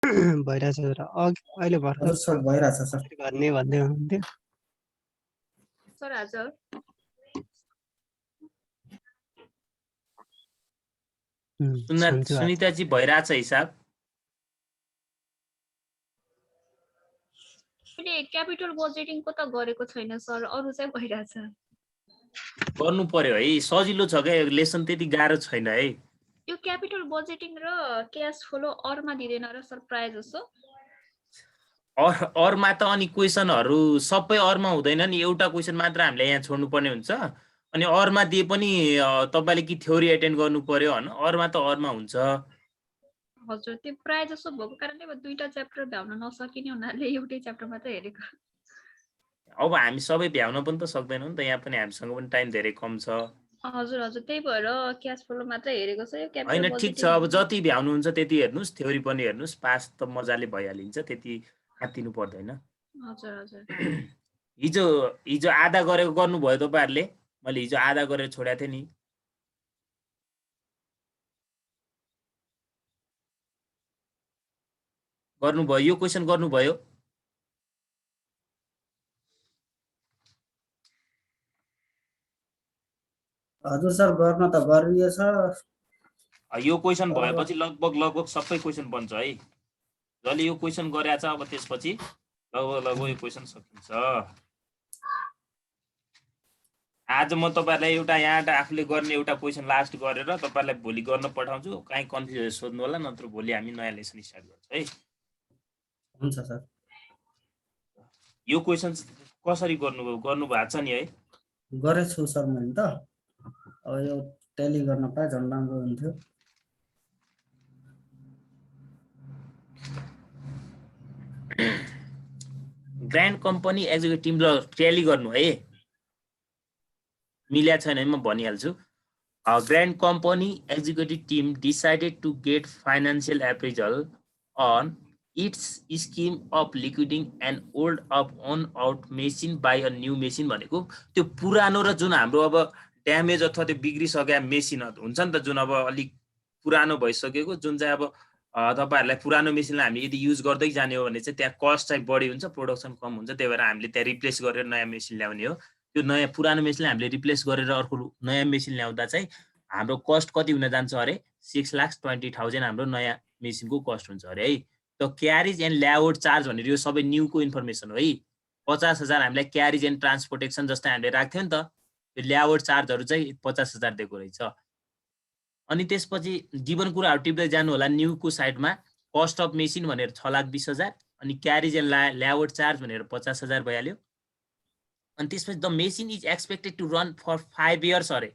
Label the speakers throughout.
Speaker 1: भइरहेछ सर अहिले भर्खर
Speaker 2: हजुर सर भइरहेछ सर।
Speaker 1: गर्ने भन्दै हुनुहुन्थ्यो
Speaker 3: सर हजुर
Speaker 1: सन्चु
Speaker 4: सुनिताजी भइरहेछ हिसाब?
Speaker 3: मैले क्यापिटल बजेटिङको त गरेको छैन सर, अरु चाहिँ भइरहेछ।
Speaker 4: गर्नु पर्यो है, सजिलो छ क्या, लेसन त्यति गाह्रो छैन है।
Speaker 3: यो क्यापिटल बजेटिङ र क्याश फ्लो अरमा दिदैन र सर प्राय जसो?
Speaker 4: अरमा त अनि क्वेसनहरू सबै अरमा हुँदैन नि, एउटा क्वेसन मात्र हामीले यहाँ छोड्नु पर्ने हुन्छ। अनि अरमा दिए पनि तपाईले कि थ्योरी एटेन्ड गर्नु पर्यो हैन, अरमा त अरमा हुन्छ।
Speaker 3: हजुर, त्यो प्राय जसो भएको कारणले दुईटा च्याप्टर भ्याउन नसकिने हुनाले एउटै च्याप्टर मात्र हेरेको।
Speaker 4: अब हामी सबै भ्याउन पनि त सक्दैनौँ नि त, यहाँ पनि हामीसँग पनि टाइम धेरै कम छ।
Speaker 3: हजुर हजुर, त्यही भएर क्याश फ्लो मात्र हेरेको छ। यो क्यापिटल
Speaker 4: हैन
Speaker 3: बजेटिङ
Speaker 4: ठिक छ, अब जति भ्याउनुहुन्छ त्यति हेर्नुस्, थ्योरी पनि हेर्नुस्, पास त मजाले भइहालिन्छ, त्यति आत्तिनु पर्दैन।
Speaker 3: हजुर हजुर।
Speaker 4: हिजो आधा गरेको गर्नुभयो तपाईहरुले? मैले हिजो आधा गरेर छोडेको थिएँ नि। गर्नुभयो? यो क्वेसन गर्नुभयो?
Speaker 2: हजुर सर गर्न त गरिएछ।
Speaker 4: यो क्वेसन भएपछि लगभग सबै क्वेसन बन्छ है। जसले यो क्वेसन गरेछ अब त्यसपछि लगभग यो क्वेसन सकिन्छ। आज म तपाईहरुलाई एउटा यहाँ आफूले गर्ने एउटा क्वेसन लास्ट गरेर तपाईहरुलाई भोलि गर्न पठाउँछु। काहीँ कन्फ्युजन सोध्नु होला, नत्र भोलि हामी नयाँ लेसन स्टार्ट गर्छौँ है।
Speaker 2: हुन्छ सर।
Speaker 4: यो क्वेसन कसरी गर्नु भएको छ नि है?
Speaker 2: गरेछु सर मैले त। अब यो टेली गर्न पाए झन् राम्रो हुन्थ्यो।
Speaker 4: ग्रान्ड कम्पनी एक्जिक्युटिभ ल ट्याली गर्नु है, मिल्या छैन म भनिहाल्छु। Grand company executive team decided to get financial appraisal on its scheme of liquidating and old of worn out machine by a new machine भनेको त्यो पुरानो र जुन हाम्रो अब ड्यामेज अथवा त्यो बिग्रिसकेका मेसिन हुन्छ नि त, जुन अब अलिक पुरानो भइसकेको, जुन चाहिँ अब तपाईहरुलाई पुरानो मेसिनलाई हामीले यदि युज गर्दै जाने हो भने चाहिँ त्यहाँ कस्ट चाहिँ बढी हुन्छ, प्रोडक्सन कम हुन्छ, त्यही भएर हामीले त्यहाँ रिप्लेस गरेर नयाँ मेसिन ल्याउने हो। त्यो नयाँ पुरानो मेसिनलाई हामीले रिप्लेस गरेर अर्को नयाँ मेसिन ल्याउँदा चाहिँ हाम्रो कस्ट कति हुन जान्छ अरे? 6,20,000 हाम्रो नयाँ मेसिनको कस्ट हुन्छ अरे है। त क्यारेज एन्ड ल्याआउट चार्ज भनेर यो सबै न्यूको इन्फर्मेसन हो है। 50,000 हामीलाई क्यारेज एन्ड ट्रान्सपोर्टेसन जस्तै हामीले राख्थ्यौं नि त, त्यो ल्याआउट चार्जहरू चाहिँ 50,000 दिएको रहेछ। अनि त्यसपछि गिभन कुराहरू टिप्दै जानु होला। न्यूको साइडमा कस्ट अफ मेसिन भनेर 6,20,000 अनि क्यारेज एन्ड ल्याआउट चार्ज भनेर 50,000 भइहाल्यो। अनि त्यसपछि the machine is expected to run for 5 years अरे।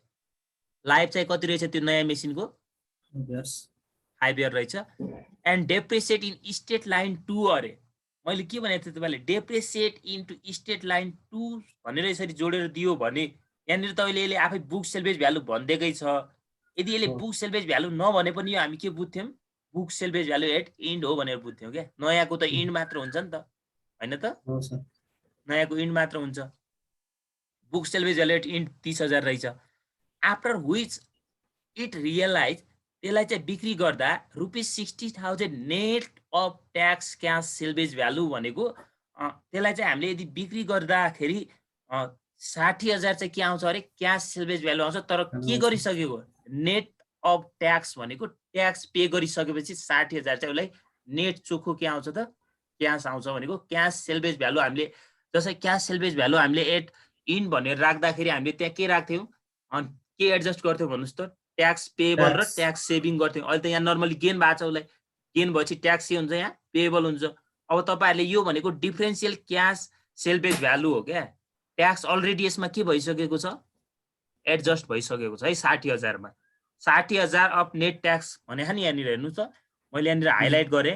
Speaker 4: लाइफ चाहिँ कति रहेछ त्यो नयाँ मेसिनको? 5 इयर रहेछ। And depreciate in straight line 2 अरे। मैले के भनेको थिएँ तपाईले? डेप्रिसिएट इन्टु स्टेट लाइन 2 भनेर यसरी जोडेर दियो भने यहाँनिर तपाईले यसले आफै बुक सेल्वेज भ्यालु भन्दैकै छ। यदि यसले बुक सेल्वेज भ्यालु नभने पनि यो हामी के बुझ्थ्यौं? Book salvage value at end हो भनेर बुझ्थ्यौं क्या। नयाँको त इन्ड मात्र हुन्छ नि त, हैन त? नयाँको इन्ड मात्र हुन्छ। Book salvage value at end 30,000 रहेछ। आफ्टर व्हिच इट रियलाइज त्यसलाई चाहिँ बिक्री गर्दा ₹60,000 net of tax cash salvage value भनेको त्यसलाई चाहिँ हामीले यदि बिक्री गर्दाखेरि 60,000 चाहिँ के आउँछ अरे? क्याश सेल्वेज भ्यालु आउँछ। तर के गरिसकेको? नेट अफ ट्याक्स भनेको ट्याक्स पे गरिसकेपछि 60,000 चाहिँ उसलाई नेट चोखो के आउँछ त? क्याश आउँछ भनेको क्याश सेल्वेज भ्यालु हामीले जसै क्याश सेल्वेज भ्यालु हामीले एट इन भनेर राख्दाखेरि हामीले त्यहाँ के राख्थ्यौं? अनि के एडजस्ट गर्थ्यौं भन्नुस् त? ट्याक्स पेएबल र ट्याक्स सेभिङ गर्थ्यौं। अहिले त यहाँ नर्मली गेन भएको छ, उसलाई गेन भएपछि ट्याक्स के हुन्छ? यहाँ पेएबल हुन्छ। अब तपाईहरुले यो भनेको डिफरेन्शियल क्याश सेल्वेज भ्यालु हो क्या। ट्याक्स अलरेडी यसमा के भइसकेको छ? एडजस्ट भइसकेको छ है 60,000 मा। 60,000 अफ नेट ट्याक्स भने नि यहाँनिर हेर्नु त, मैले यहाँनिर हाइलाइट गरे।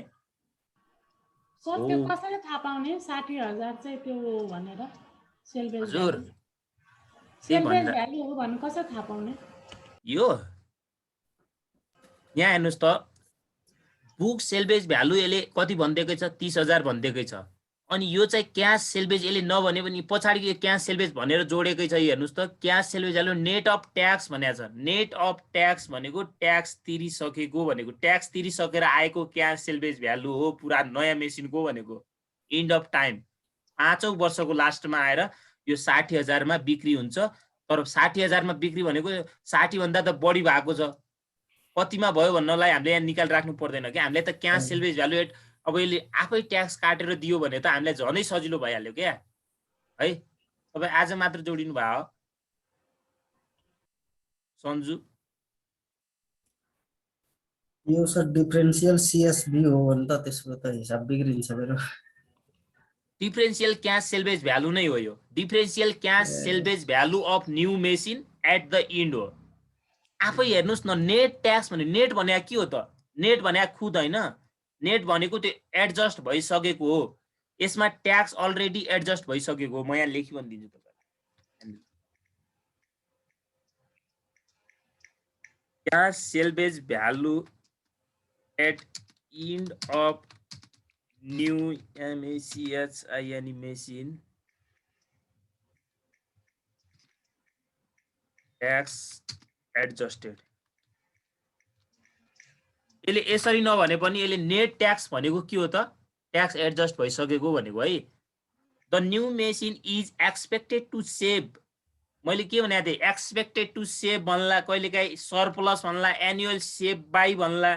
Speaker 5: सर त्यो कसरी थाहा पाउने 60,000 चाहिँ त्यो भनेर? सेल्वेज
Speaker 4: हजुर
Speaker 5: सेल्वेज भ्यालु हो भन्नु कसरी थाहा पाउने?
Speaker 4: यो यहाँ हेर्नुस् त, बुक सेल्वेज भ्यालु यसले कति भन्दैकै छ? 30,000 भन्दैकै छ। अनि यो चाहिँ क्याश सेल्भेज यसले नभने पनि पछाडिको क्याश सेल्भेज भनेर जोडेकै छ। हेर्नुहोस् त cash salvage value net of tax भनेको छ। नेट अफ ट्याक्स भनेको ट्याक्स तिरिसकेको भनेको, ट्याक्स तिरिसकेर आएको क्याश सेल्भेज भ्यालु हो पुरा नयाँ मेसिनको भनेको। एन्ड अफ टाइम 5औं वर्षको लास्टमा आएर यो 60,000 मा बिक्री हुन्छ। तर 60,000 मा बिक्री भनेको 60 भन्दा त बढी भएको छ। कतिमा भयो भन्नलाई हामीले यहाँ निकाल राख्नु पर्दैन कि। हामीले त क्याश सेल्भेज भ्यालु एट अब यसले आफै ट्याक्स काटेर दियो भने त हामीलाई झनै सजिलो भइहाल्यो क्या है। तपाईँ आज मात्र जोडिनु भयो सन्जु।
Speaker 2: यो सर डिफरेन्शियल सीएसबी हो भने त त्यसको त हिसाब बिग्रिन्छ मेरो।
Speaker 4: डिफरेन्शियल क्याश सेल्भेज भ्यालु नै हो यो। Differential cash salvage value of new machine at the end हो। आफै हेर्नुहोस् न नेट ट्याक्स भने नेट भने के हो त? नेट भने खुद होइन, नेट भनेको त्यो एडजस्ट भइसकेको हो। यसमा ट्याक्स अलरेडी एडजस्ट भइसकेको हो। म यहाँ लेखि भनिदिन्छु तपाईलाई। Cash salvage value at end of new MACHINE machine tax adjusted. यसले यसरी नभने पनि यसले नेट ट्याक्स भनेको के हो त? ट्याक्स एडजस्ट भइसकेको भनेको है। The new machine is expected to save, मैले के भनेको थिएँ? एक्सपेक्टेड टु सेभ भन्ला, कहिलेकाहीँ सरप्लस भन्ला, एनुअल सेभ बाई भन्ला,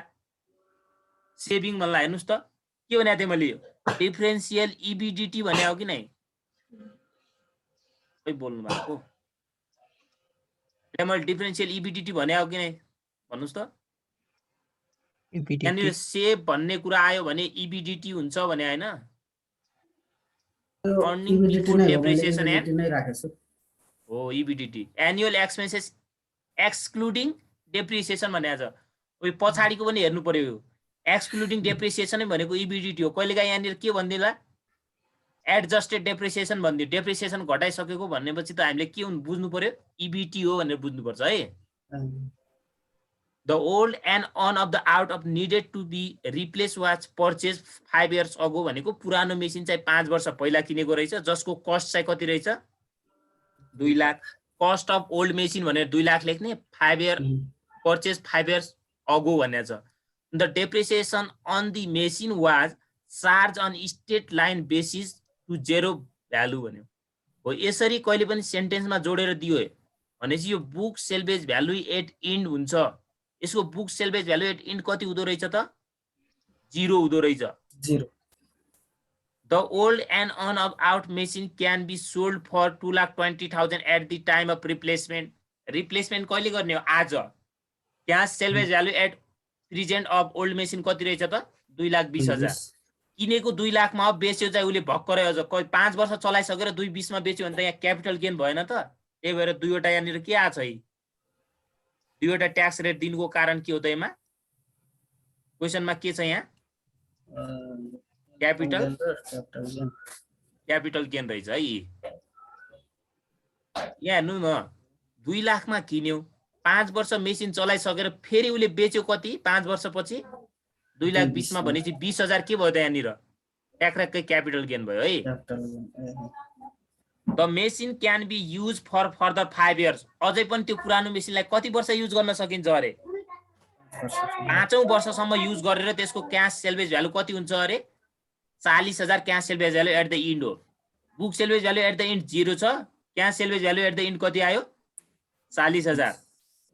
Speaker 4: सेभिङ भन्ला। हेर्नुहोस् त के भनेको थिएँ मैले? डिफरेन्शियल EBDT भने हो कि नै? खै बोल्नु भएको? मैले डिफरेन्शियल EBDT भने हो कि नै भन्नुहोस् त? यहाँनिर सेभ भन्ने कुरा आयो भने EBDT हुन्छ भने होइन? अर्निङ बिफोर डेप्रिसिएसन एन्ड
Speaker 2: नै राखेछु
Speaker 4: हो EBDT। Annual expenses excluding depreciation भनेको छ। उयो पछाडिको पनि हेर्नु पर्यो। एक्सक्लुडिङ डेप्रिसिएसन भनेको EBDT हो। कहिलेकाहीँ यहाँनिर के भनिदिला? एडजस्टेड डेप्रिसिएसन भनिदियो। डेप्रिसिएसन घटाइसकेको भनेपछि त हामीले के बुझ्नु पर्यो? EBT हो भनेर बुझ्नुपर्छ है। The old and on of the out of needed to be replaced was purchased 5 years ago भनेको पुरानो मेसिन चाहिँ 5 वर्ष पहिला किनेको रहेछ, जसको कस्ट चाहिँ कति रहेछ? 2 lakh. Cost of old machine भनेर 2 लाख लेख्ने, 5 year purchase 5 years ago भनेको छ। The depreciation on the machine was charged on state line basis to zero value भन्यो हो। यसरी कहिले पनि सेन्टेन्समा जोडेर दियो भनेपछि यो book salvage value at end हुन्छ। यसको book salvage value at end कति हुँदो रहेछ त? 0 हुँदो रहेछ।
Speaker 2: 0।
Speaker 4: The old and on of out machine can be sold for 2,20,000 at the time of replacement. Replacement कहिले गर्ने हो? आज। Cash salvage value at present of old machine कति रहेछ त? 2,20,000। किनेको 2 लाखमा अब बेच्यो चाहिँ उसले भर्खरै अझ 5 वर्ष चलाइसकेर 2,20 मा बेच्यो भने त यहाँ क्यापिटल गेन भएन त? त्यही भएर दुईवटा यहाँनिर के आछ है? दुईवटा ट्याक्स रेट दिनुको कारण के हो त? यसमा क्वेशनमा के छ? यहाँ क्यापिटल गेन रहेछ है। यहाँ हेर्नु न 2 लाखमा किन्यो, 5 वर्ष मेसिन चलाइसकेर फेरि उसले बेच्यो कति? 5 वर्षपछि 2,20,000 मा भनेपछि 20,000 के भयो त? यहाँनिर ट्याक्कै क्यापिटल गेन भयो है। The machine can be use for further 5 years। अझै पनि त्यो पुरानो मेसिनलाई कति वर्ष युज गर्न सकिन्छ अरे? 5औं वर्षसम्म युज गरेर त्यसको क्याश सेल्भेज भ्यालु कति हुन्छ अरे? 40,000 cash salvage value at the end हो। Book salvage value at the end 0 छ, cash salvage value at the end कति आयो? 40,000।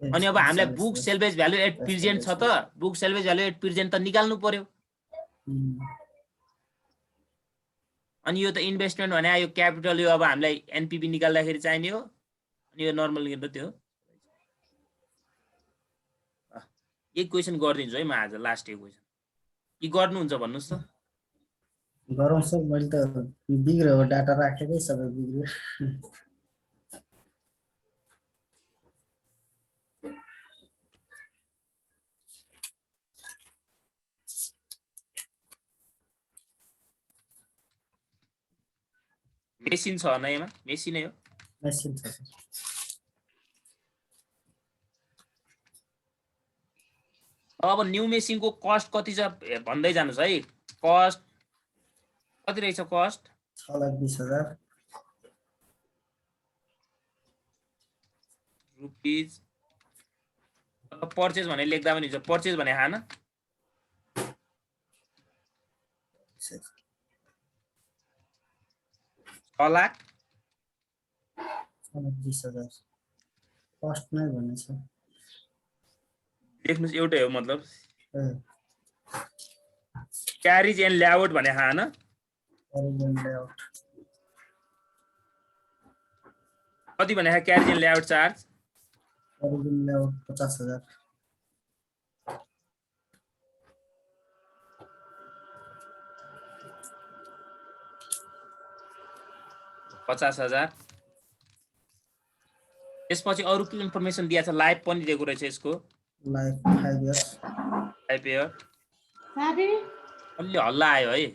Speaker 4: अनि अब हामीलाई book salvage value at present छ त? Book salvage value at present त निकाल्नु पर्यो। अनि यो त इन्भेस्टमेन्ट भने यो क्यापिटल, यो अब हामीलाई NPV निकाल्दाखेरि चाहिने हो। अनि यो नर्मल गेन त त्यो एक क्वेशन गरिदिन्छु है म आज, लास्ट एक क्वेशन। के गर्नुहुन्छ भन्नुहोस् त?
Speaker 2: गरौँ सर। मैले त बिग्रियो, डाटा राखेकै सबै बिग्रियो।
Speaker 4: मेसिन छ न? यसमा मेसिनै हो।
Speaker 2: मेसिन छ सर।
Speaker 4: अब न्यू मेसिनको कस्ट कति छ भन्दै जानुस् है। कस्ट कति रहेछ कस्ट
Speaker 2: 6,20,000
Speaker 4: रुपीज पर्चेज भने लेख्दा पनि हुन्छ पर्चेज भने हान
Speaker 2: 6,20,000 कस्ट नै भन्ने छ
Speaker 4: लेख्नुस् एउटै हो मतलब
Speaker 2: ए
Speaker 4: क्यारेज एन्ड लेआउट भने हान
Speaker 2: ओरिजिन लेआउट
Speaker 4: कति भने carriage and layout charge
Speaker 2: origin layout 50,000
Speaker 4: 50,000 त्यसपछि अरु के इन्फर्मेसन दिएको छ लाइभ पनि दिएको रहेछ यसको
Speaker 2: लाइफ 5 इयर्स
Speaker 4: 5 इयर
Speaker 5: साथी
Speaker 4: अलि हल्ला आयो है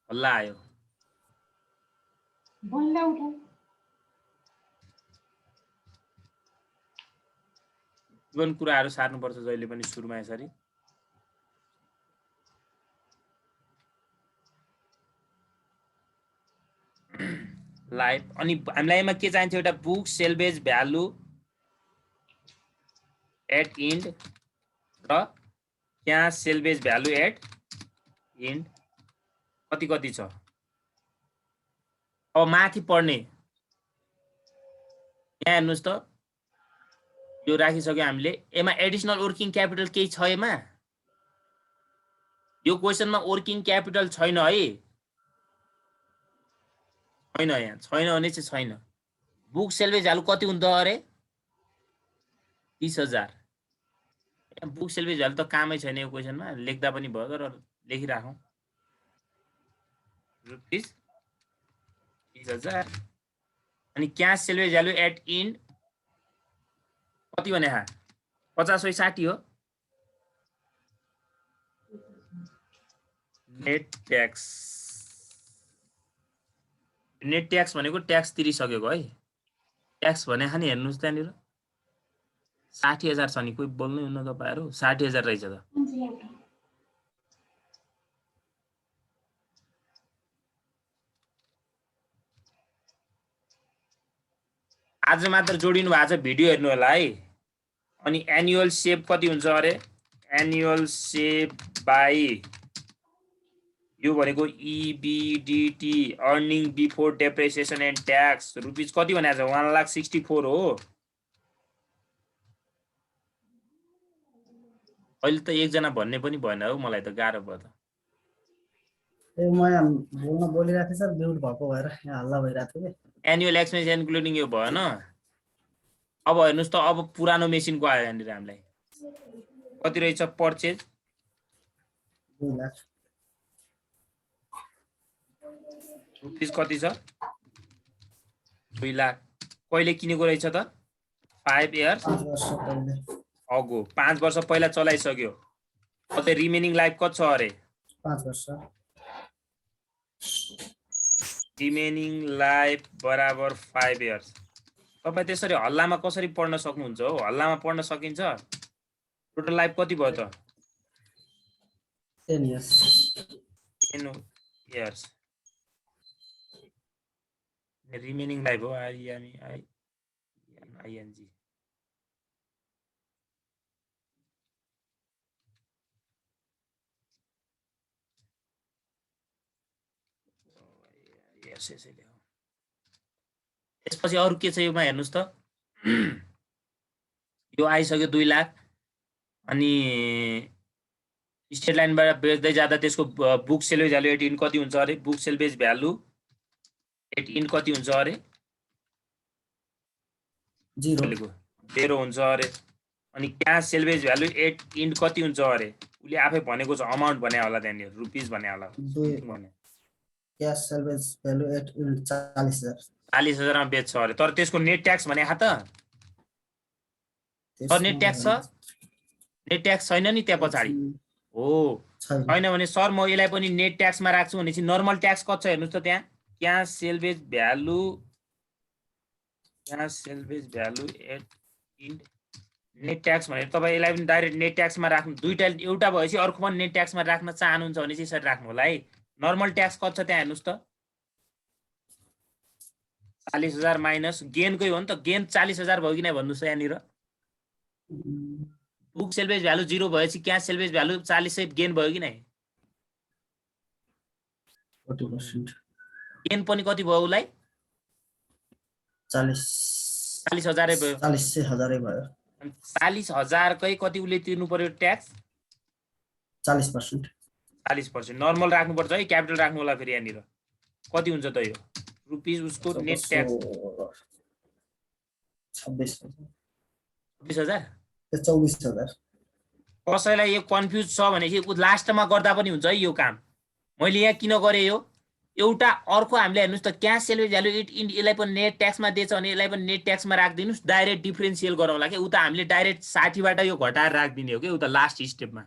Speaker 4: हल्ला आयो
Speaker 5: बोल्दा उठौ
Speaker 4: जीवन कुराहरु सार्नुपर्छ जहिले पनि सुरुमा यसरी लाइभ अनि हामीलाई यसमा के चाहिन्छ एउटा book salvage value at end र यहाँ सेल्वेज भ्यालु एट इन्ड कति कति छ अब माथि पढ्ने यहाँ हेर्नुस् त यो राखिसक्यो हामीले यसमा एडिशनल वर्किङ क्यापिटल केही छ यसमा यो क्वेशनमा वर्किङ क्यापिटल छैन है छैन यहाँ छैन भने चाहिँ छैन बुक सेल्वेज भ्यालु कति हुन्छ अरे 30,000 बुक सेल्वेज भ्यालु त कामै छैन यो क्वेशनमा लेख्दा पनि भयो तर लेखिराखौँ रुपीज 30,000 अनि cash salvage value at end कति भने 50 / 60 हो नेट ट्याक्स भनेको ट्याक्स तिरिसकेको है ट्याक्स भने नि हेर्नुस् त्यहाँनिर 60,000 छ नि कोही बोल्नु हुन्न तपाईहरु 60,000 रहेछ त आज मात्र जोडिनु भएको छ भिडियो हेर्नु होला है अनि एनुअल सेभ कति हुन्छ अरे एनुअल सेभ बाइ यो भनेको EBDT earning before depreciation and tax rupees कति भनेको छ 1,64,000 हो अहिले त एकजना भन्ने पनि भएन हो मलाई त गाह्रो भयो त
Speaker 2: ए म यहाँ बोलिरहेको थिएँ सर म्युट भएको भएर यहाँ हल्ला भइरहेको थियो के
Speaker 4: एनुअल एक्सपेन्स इन्क्लुडिङ यो भएन अब हेर्नुस् त अब पुरानो मेसिनको आयो यहाँनिर हामीलाई कति रहेछ पर्चेज
Speaker 2: 2 लाख
Speaker 4: रुपीज कति छ 2 लाख कहिले किनेको रहेछ त 5 इयर्स
Speaker 2: 5 वर्ष पहिले
Speaker 4: अगो 5 वर्ष पहिला चलाइसक्यो कतै रिमेनिङ लाइफ कति छ अरे
Speaker 2: 5 वर्ष
Speaker 4: रिमेनिङ लाइफ बराबर 5 इयर्स तपाई त्यसरी हल्लामा कसरी पढ्न सक्नुहुन्छ हो हल्लामा पढ्न सकिन्छ टोटल लाइफ कति भयो त
Speaker 2: 10 इयर्स
Speaker 4: 10 इयर्स रिमेनिङ लाइफ हो ING त्यसपछि अरु के छ योमा हेर्नुस् त यो आइसक्यो 2 लाख अनि स्टेट लाइनबाट बेच्दै जाँदा त्यसको बुक सेल्वेज भ्यालु 18 कति हुन्छ अरे बुक सेल्वेज भ्यालु 18 कति हुन्छ अरे 0 हुन्छ अरे अनि क्याश सेल्वेज भ्यालु 18 कति हुन्छ अरे उले आफै भनेको छ अमाउन्ट भने होला त्यहाँनिर रुपीज भने होला भने
Speaker 2: क्याश सेल्वेज भ्यालु 40,000
Speaker 4: 40,000 मा बेच्छ अरे तर त्यसको नेट ट्याक्स भने हात तर नेट ट्याक्स छ नेट ट्याक्स छैन नि त्यहाँ पछाडी हो छैन भने सर म यसलाई पनि नेट ट्याक्समा राख्छु भनेपछि नर्मल ट्याक्स कति छ हेर्नुस् त त्यहाँ cash salvage value at end net tax भनेर तपाईँ यसलाई पनि डाइरेक्ट नेट ट्याक्समा राख्नु दुईटा एउटा भएपछि अर्को पनि नेट ट्याक्समा राख्न चाहनुहुन्छ भने चाहिँ यसरी राख्नु होला है नर्मल ट्याक्स कति छ त्यहाँ हेर्नुस् त 40,000 माइनस गेनकै हो नि त गेन 40,000 भयो कि नै भन्नुस् यहाँनिर बुक सेल्वेज भ्यालु 0 भएपछि क्याश सेल्वेज भ्यालु 40 सहित गेन भयो कि नै
Speaker 2: 40%
Speaker 4: गेन पनि कति भयो उलाई
Speaker 2: 40,000
Speaker 4: भयो
Speaker 2: 40,000 भयो
Speaker 4: 40,000 कै कति उले तिर्नु पर्यो ट्याक्स
Speaker 2: 40%
Speaker 4: 40% नर्मल राख्नु पर्छ है क्यापिटल राख्नु होला फेरि यहाँनिर कति हुन्छ त यो रुपीस उसको नेट ट्याक्स 26,000
Speaker 2: 24,000
Speaker 4: कसैलाई यो कन्फ्युज छ भनेपछि लास्टमा गर्दा पनि हुन्छ है यो काम मैले यहाँ किन गरे यो एउटा अर्को हामीले हेर्नुस् त cash salvage value it in यसलाई पनि नेट ट्याक्समा दिएछ भने यसलाई पनि नेट ट्याक्समा राख्दिनुस् डाइरेक्ट डिफरेन्शियल गरौँला के उता हामीले डाइरेक्ट 60 बाट यो घटाएर राख्दिने हो के उता लास्ट स्टेपमा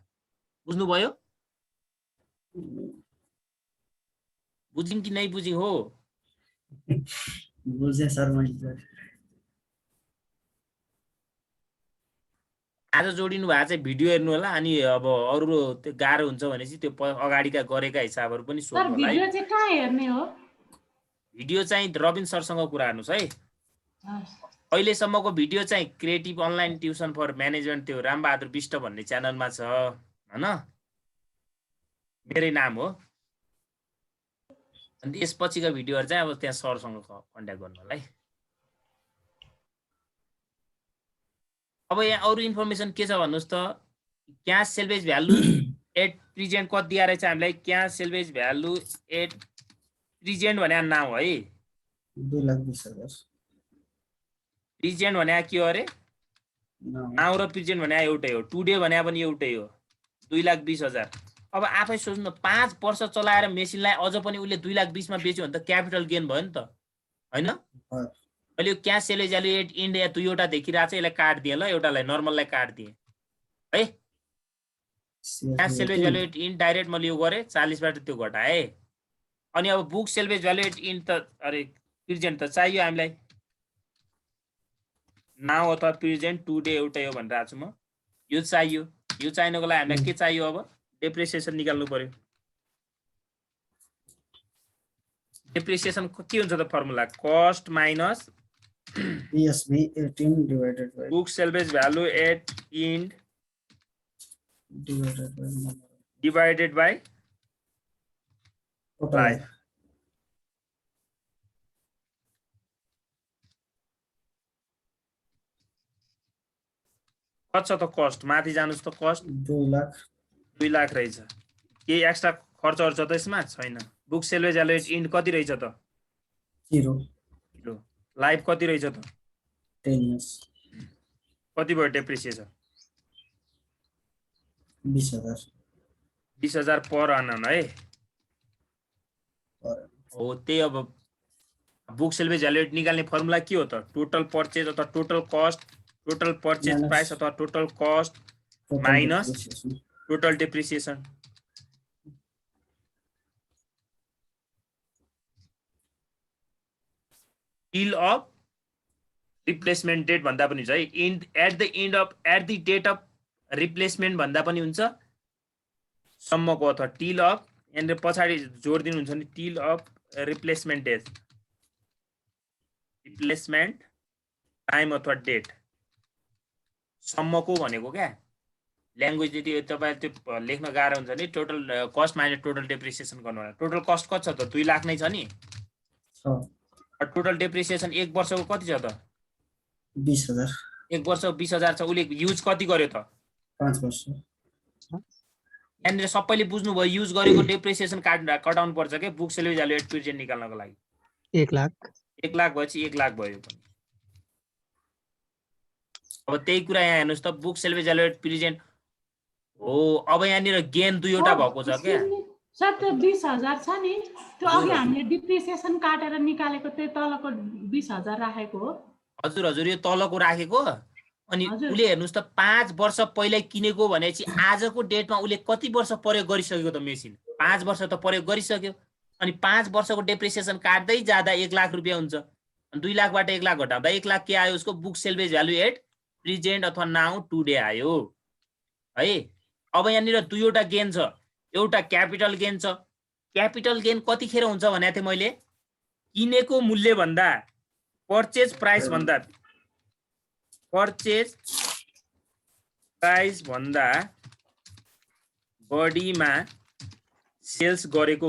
Speaker 4: बुझ्नुभयो बुझिङ कि नै बुझिङ हो
Speaker 2: बुझे सर मैले
Speaker 4: आज जोडिनु भएको चाहिँ भिडियो हेर्नु होला अनि अब अरु त्यो गाह्रो हुन्छ भनेपछि त्यो अगाडिका गरेका हिसाबहरु पनि
Speaker 5: सर
Speaker 4: सोध्नु होला
Speaker 5: भिडियो चाहिँ कहाँ हेर्ने हो
Speaker 4: भिडियो चाहिँ रबिन सरसँग कुरा गर्नुस् है अहिलेसम्मको भिडियो चाहिँ creative online tuition for management त्यो रामबहादुर विष्ट भन्ने च्यानलमा छ हैन मेरै नाम हो अनि यसपछिका भिडियोहरु चाहिँ अब त्यहाँ सरसँग कन्ट्याक्ट गर्नु होला है अब यहाँ अरु इन्फर्मेसन के छ भन्नुस् त cash salvage value at present कति दिया रहेछ हामीलाई cash salvage value at present भने नाम है
Speaker 2: 2,20,000
Speaker 4: प्रेजेन्ट भने के हो अरे नाउ र प्रेजेन्ट भने एउटै हो टुडे भने पनि एउटै हो 2,20,000 अब आफै सोच्नु 5 वर्ष चलाएर मेसिनलाई अझ पनि उले 2,20,000 मा बेच्यो भने त क्यापिटल गेन भयो नि त हैन अहिले cash salvage value at India दुईवटा देखिरहेछ यसलाई काट दिए ल एउटालाई नर्मललाई काट दिए है cash salvage value at end direct मैले यो गरे 40 बाट त्यो घटाए अनि अब book salvage value at end त अरे प्रेजेन्ट त चाहियो हामीलाई नाउ अथवा प्रेजेन्ट टुडे एउटै हो भनिरहेको छु म यो चाहिनको लागि हामीलाई के चाहियो अब डेप्रिसिएसन निकाल्नु पर्यो डेप्रिसिएसन के हुन्छ त formula cost minus
Speaker 2: PSV 18 divided by
Speaker 4: book salvage value at end divided by
Speaker 2: total life.
Speaker 4: कति छ त कस्ट माथि जानुस् त कस्ट
Speaker 2: 2 लाख
Speaker 4: रहेछ के एक्स्ट्रा खर्चहरु छ त यसमा छैन book salvage value at end कति रहेछ त
Speaker 2: 0
Speaker 4: लाइफ कति रहेछ त
Speaker 2: 10 years
Speaker 4: कति भयो डेप्रिसिएसन
Speaker 2: 20,000
Speaker 4: पर annum है हो त्यही अब बुक सेल्वेज भ्यालु एट निकाल्ने फर्मुला के हो त टोटल परचेज अथवा total cost total purchase price अथवा total cost minus total depreciation till of replacement date भन्दा पनि हुन्छ है at the date of replacement भन्दा पनि हुन्छ सम्मको अथवा till of यहाँनिर पछाडी जोड दिनु हुन्छ नि till of replacement date replacement time अथवा date सम्मको भनेको क्या ल्याङ्ग्वेज यदि तपाई त्यो लेख्न गाह्रो हुन्छ नि total cost minus total depreciation गर्नु होला टोटल कस्ट कति छ त 2 लाख नै छ नि टोटल डेप्रिसिएसन 1 वर्षको कति छ त
Speaker 2: 20,000
Speaker 4: 1 वर्ष 20,000 छ उले युज कति गर्यो त
Speaker 2: 5 वर्ष
Speaker 4: यहाँनिर सबैले बुझ्नु भयो युज गरेको डेप्रिसिएसन कटाउनु पर्छ के book salvage value at present निकाल्नको लागि
Speaker 1: 1 लाख
Speaker 4: 1 लाख भएपछि 1 लाख भयो पनि अब त्यही कुरा यहाँ हेर्नुस् त book salvage value at present हो अब यहाँनिर गेन दुईवटा भएको छ के
Speaker 5: सर त्यो 20,000 छ नि त्यो अघि हामीले डिप्रिसिएसन काटेर निकालेको त्यो तलको 20,000 राखेको हो
Speaker 4: हजुर यो तलको राखेको अनि उले हेर्नुस् त 5 वर्ष पहिल्यै किनेको भनेपछि आजको डेटमा उले कति वर्ष प्रयोग गरिसकेको त मेसिन 5 वर्ष त प्रयोग गरिसक्यो अनि 5 वर्षको डेप्रिसिएसन काट्दै जाँदा 1 लाख रुपैयाँ हुन्छ अनि 2 लाखबाट 1 लाख घटाउँदा 1 लाख के आयो उसको book salvage value at present अथवा नाउ टुडे आयो है अब यहाँनिर दुईवटा गेन छ एउटा क्यापिटल गेन छ क्यापिटल गेन कतिखेर हुन्छ भनेको थिएँ मैले किनेको मूल्य भन्दा पर्चेज प्राइस भन्दा बढीमा सेल्स गरेको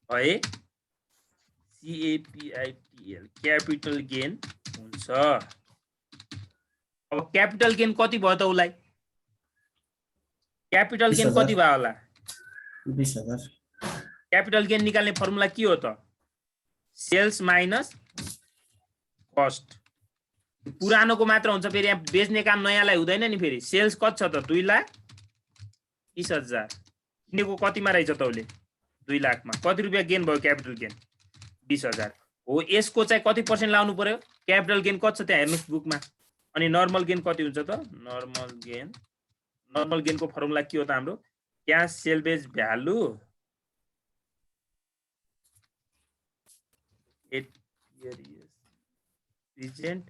Speaker 4: भए CAPITL क्यापिटल गेन हुन्छ। अब क्यापिटल गेन कति भयो त उसलाई क्यापिटल गेन कति भयो होला
Speaker 2: 20,000
Speaker 4: क्यापिटल गेन निकाल्ने फर्मुला के हो त सेल्स माइनस कस्ट पुरानोको मात्र हुन्छ फेरि यहाँ बेच्ने काम नयाँलाई हुँदैन नि फेरि सेल्स कति छ त 2,30,000 किनेको कतिमा रहेछ त उसले 2 लाखमा कति रुपियाँ गेन भयो क्यापिटल गेन 20,000 हो यसको चाहिँ कति % लाउनु पर्यो क्यापिटल गेन कति छ त्यहाँ हेर्नुस् बुकमा अनि नर्मल गेन कति हुन्छ त नर्मल गेनको फर्मुला के हो त हाम्रो cash salvage value present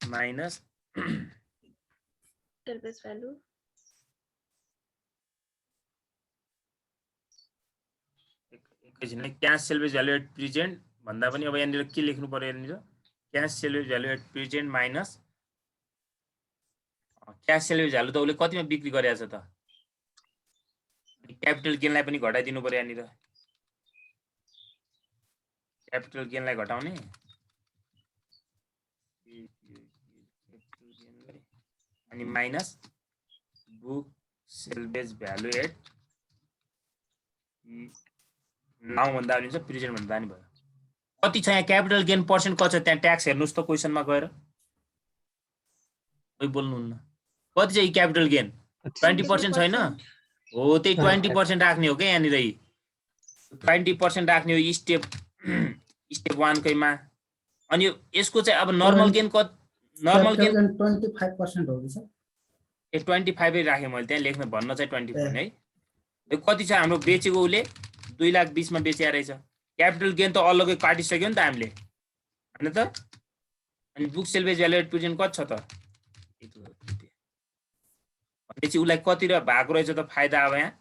Speaker 4: minus
Speaker 3: salvage value
Speaker 4: एकैछिन cash salvage value at present भन्दा पनि अब यहाँनिर के लेख्नु पर्यो यहाँनिर cash salvage value at present minus cash salvage value त उसले कतिमा बिक्री गरेको छ त क्यापिटल गेनलाई पनि घटाइदिनु पर्यो यहाँनिर क्यापिटल गेनलाई घटाउने अनि minus book salvage value at now भन्दा पनि हुन्छ प्रेजेन्ट भन्दा पनि भयो कति छ यहाँ क्यापिटल गेन पर्सेन्ट कति छ त्यहाँ ट्याक्स हेर्नुस् त क्वेसनमा गएर कोही बोल्नुहुन्न कति छ क्यापिटल गेन 20% छैन हो त्यही 20% राख्ने हो क्या यहाँनिर 20% राख्ने हो स्टेप 1 कैमा अनि यसको चाहिँ अब नर्मल गेन
Speaker 2: 25% हो कि सर
Speaker 4: 25 राखेँ मैले त्यहाँ लेख्न भन्न चाहिँ 25 है कति छ हाम्रो बेचेको उसले 2,20,000 मा बेचिया रहेछ क्यापिटल गेन त अलग्गै काटिसक्यो नि त हामीले हैन त अनि book salvage value at present कति छ त भनेपछि उसलाई कति र भएको रहेछ त फाइदा अब यहाँ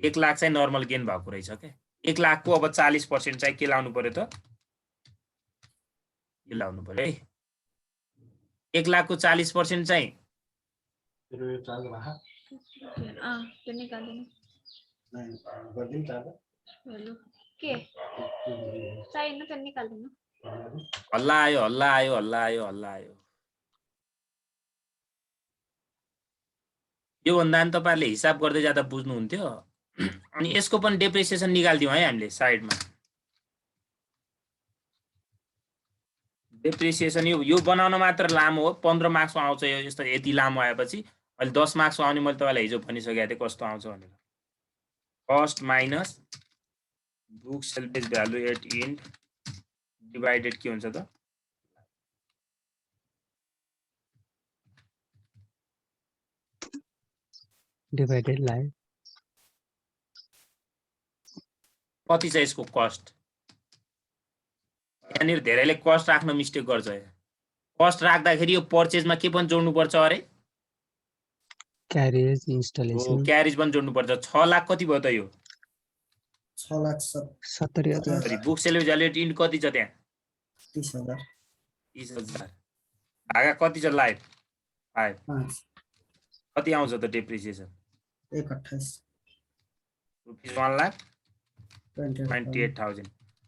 Speaker 4: 1 लाख चाहिँ नर्मल गेन भएको रहेछ के 1 लाखको अब 40% चाहिँ के लाउनु पर्यो त के लाउनु पर्यो है 1 लाखको 40% चाहिँ
Speaker 3: त्यो निकाल्दिनु भ्यालु के चाहिएन त्यो निकाल्दिनु
Speaker 4: हल्ला आयो यो भन्दा नि तपाईहरुले हिसाब गर्दै जाँदा बुझ्नुहुन्थ्यो अनि यसको पनि डेप्रिसिएसन निकाल्दियौ है हामीले साइडमा डेप्रिसिएसन यो बनाउन मात्र लामो हो 15 मार्क्समा आउँछ यो यस्तो यति लामो आएपछि अहिले 10 मार्क्समा आउने मैले तपाईलाई हिजो भनिसकेको थिएँ कस्तो आउँछ भनेर cost minus book salvage value at end divided के हुन्छ त
Speaker 1: डिवाइडेड लाइफ
Speaker 4: कति छ यसको कस्ट यहाँनिर धेरैले कस्ट राख्न मिस्टेक गर्छ कस्ट राख्दाखेरि यो पर्चेजमा के पनि जोड्नु पर्छ अरे
Speaker 1: क्यारेज इन्स्टलेसन
Speaker 4: क्यारेज पनि जोड्नु पर्छ 6 लाख कति भयो त यो
Speaker 1: 6,70,000
Speaker 4: book salvage value at end कति छ त्यहाँ 30,000 भागा कति छ लाइफ 5 कति आउँछ त डेप्रिसिएसन
Speaker 2: 128
Speaker 4: रुपैयाँ 1,28,000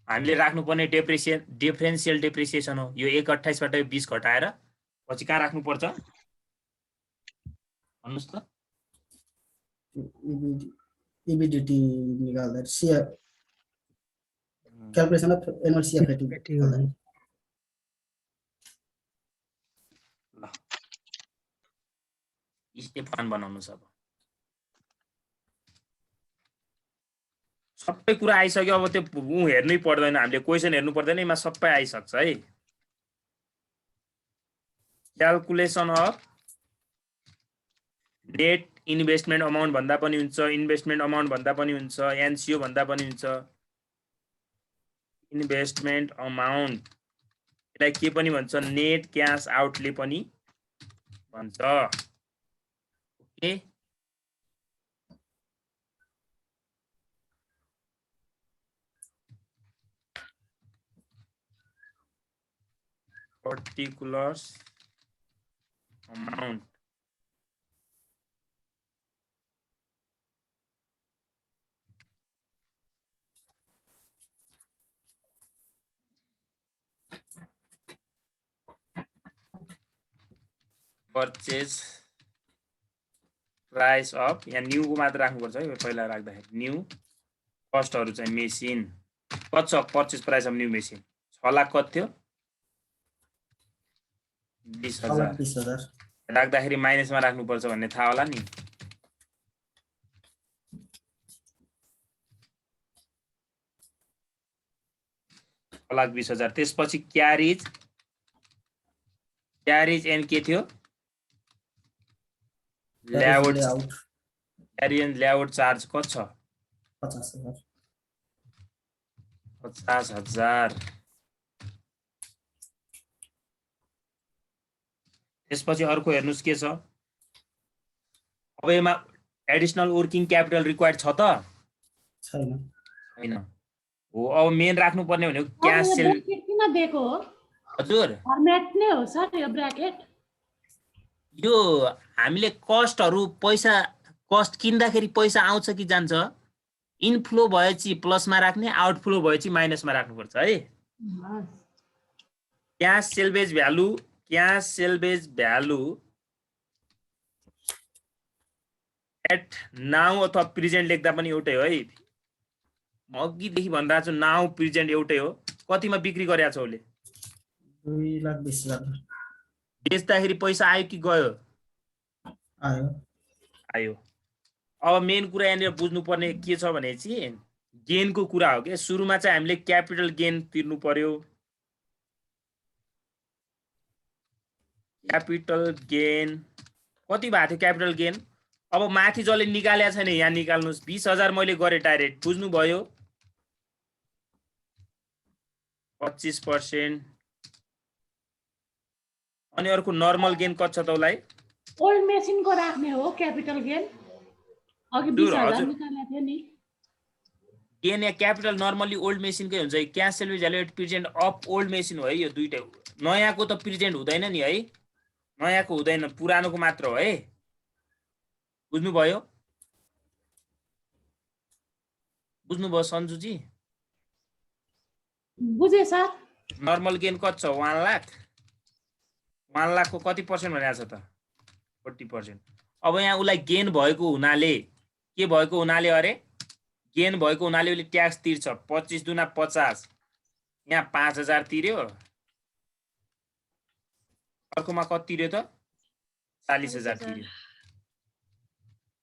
Speaker 4: हामीले राख्नुपर्ने डिफरेन्शियल डेप्रिसिएसन हो यो 128 बाट 20 घटाएर पछि कहाँ राख्नु पर्छ भन्नुस् त
Speaker 2: EBDT निकाल्दा सीआर क्याल्कुलेसन अफ एनुअल सीआरएटी
Speaker 4: ल स्टेप 1 बनाउनु छ अब सबै कुरा आइसक्यो अब त्यो हेर्नै पर्दैन हामीले क्वेशन हेर्नु पर्दैन यसमा सबै आइसक्छ है calculation of net investment amount भन्दा पनि हुन्छ इन्भेस्टमेन्ट अमाउन्ट भन्दा पनि हुन्छ एनसीओ भन्दा पनि हुन्छ इन्भेस्टमेन्ट अमाउन्ट यसलाई के पनि भन्छ नेट क्याश आउटले पनि भन्छ okay particulars amount. Purchase price of, यहाँ न्यू को मात्र राख्नुपर्छ है पहिला राख्दाखेरि न्यू कस्टहरु चाहिँ मेसिन कति छ purchase price of new machine 6 lakh कति थियो 20,000
Speaker 2: 20,000
Speaker 4: राख्दाखेरि माइनसमा राख्नुपर्छ भन्ने थाहा होला नि लाख 20,000 त्यसपछि क्यारेज एन्ड के थियो ल्याउट क्यारेज एन्ड ल्याउट चार्ज कति छ
Speaker 2: 50,000
Speaker 4: 50,000 त्यसपछि अर्को हेर्नुस् के छ अब यसमा एडिशनल वर्किङ क्यापिटल रिक्वायर्ड छ त
Speaker 2: छैन
Speaker 4: हैन हो अब मेन राख्नु पर्ने भनेको क्याश सेल
Speaker 5: किन दिएको हो
Speaker 4: हजुर
Speaker 5: फर्मेट नै हो सर यो ब्र्याकेट
Speaker 4: यो हामीले कस्टहरु पैसा कस्ट किन्दाखेरि पैसा आउँछ कि जान्छ इनफ्लो भएपछि प्लसमा राख्ने आउटफ्लो भएपछि माइनसमा राख्नुपर्छ है क्याश सेलबेज भ्यालु एट नाउ अथवा प्रेजेन्ट लेख्दा पनि एउटै हो है म अघिदेखि भनिरहेको छु नाउ प्रेजेन्ट एउटै हो कतिमा बिक्री गरेको छ उसले
Speaker 2: 2,20,000
Speaker 4: बेच्दाखेरि पैसा आयो कि गयो आयो अब मेन कुरा यहाँनिर बुझ्नुपर्ने के छ भने चाहिँ गेनको कुरा हो के सुरुमा चाहिँ हामीले क्यापिटल गेन तिर्नु पर्यो क्यापिटल गेन कति भएको थियो क्यापिटल गेन अब माथि जसले निकालेको छैन यहाँ निकाल्नुस् 20,000 मैले गरे डाइरेक्ट बुझ्नु भयो 25% अनि अर्को नर्मल गेन कति छ त उलाई
Speaker 5: ओल्ड मेसिनको राख्ने हो क्यापिटल गेन अघि 20,000 निकालेको थियो नि
Speaker 4: गेन या क्यापिटल नर्मली ओल्ड मेसिनकै हुन्छ cash salvage value at present of old machine हो है यो दुईटै नयाँको त प्रेजेन्ट हुँदैन नि है नयाँको हुँदैन पुरानोको मात्र हो है बुझ्नुभयो सन्जुजी
Speaker 5: बुझे सर
Speaker 4: नर्मल गेन कति छ 1 लाख 1 लाखको कति पर्सेन्ट भनेको छ त 40%। अब यहाँ उलाई गेन भएको हुनाले के भएको हुनाले अरे गेन भएको हुनाले उले ट्याक्स तिर्छ 25 दुना 50 यहाँ 5,000 तिर्यो अर्कोमा कति तिर्यो त 40,000 तिर्यो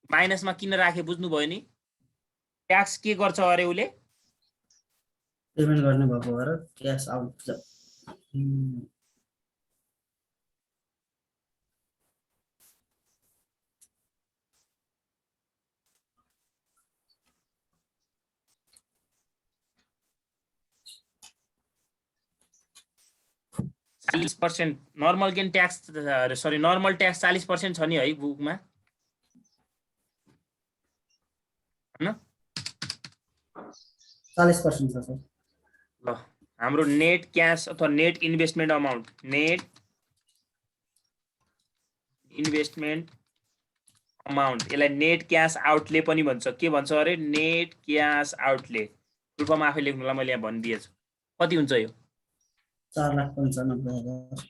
Speaker 4: माइनसमा किन राखे बुझ्नु भयो नि ट्याक्स के गर्छ अरे उले
Speaker 2: पेमेन्ट गर्ने भएको भएर cash out
Speaker 4: normal gain tax sorry normal tax 40% छ नि है बुकमा हैन
Speaker 2: 40% छ सर
Speaker 4: ल हाम्रो नेट क्याश अथवा net investment amount net investment amount यसलाई नेट क्याश आउटले पनि भन्छ के भन्छ अरे net cash outlay full form आफै लेख्नुलाई मैले यहाँ भनिदिएछु कति हुन्छ यो
Speaker 2: 4,95,000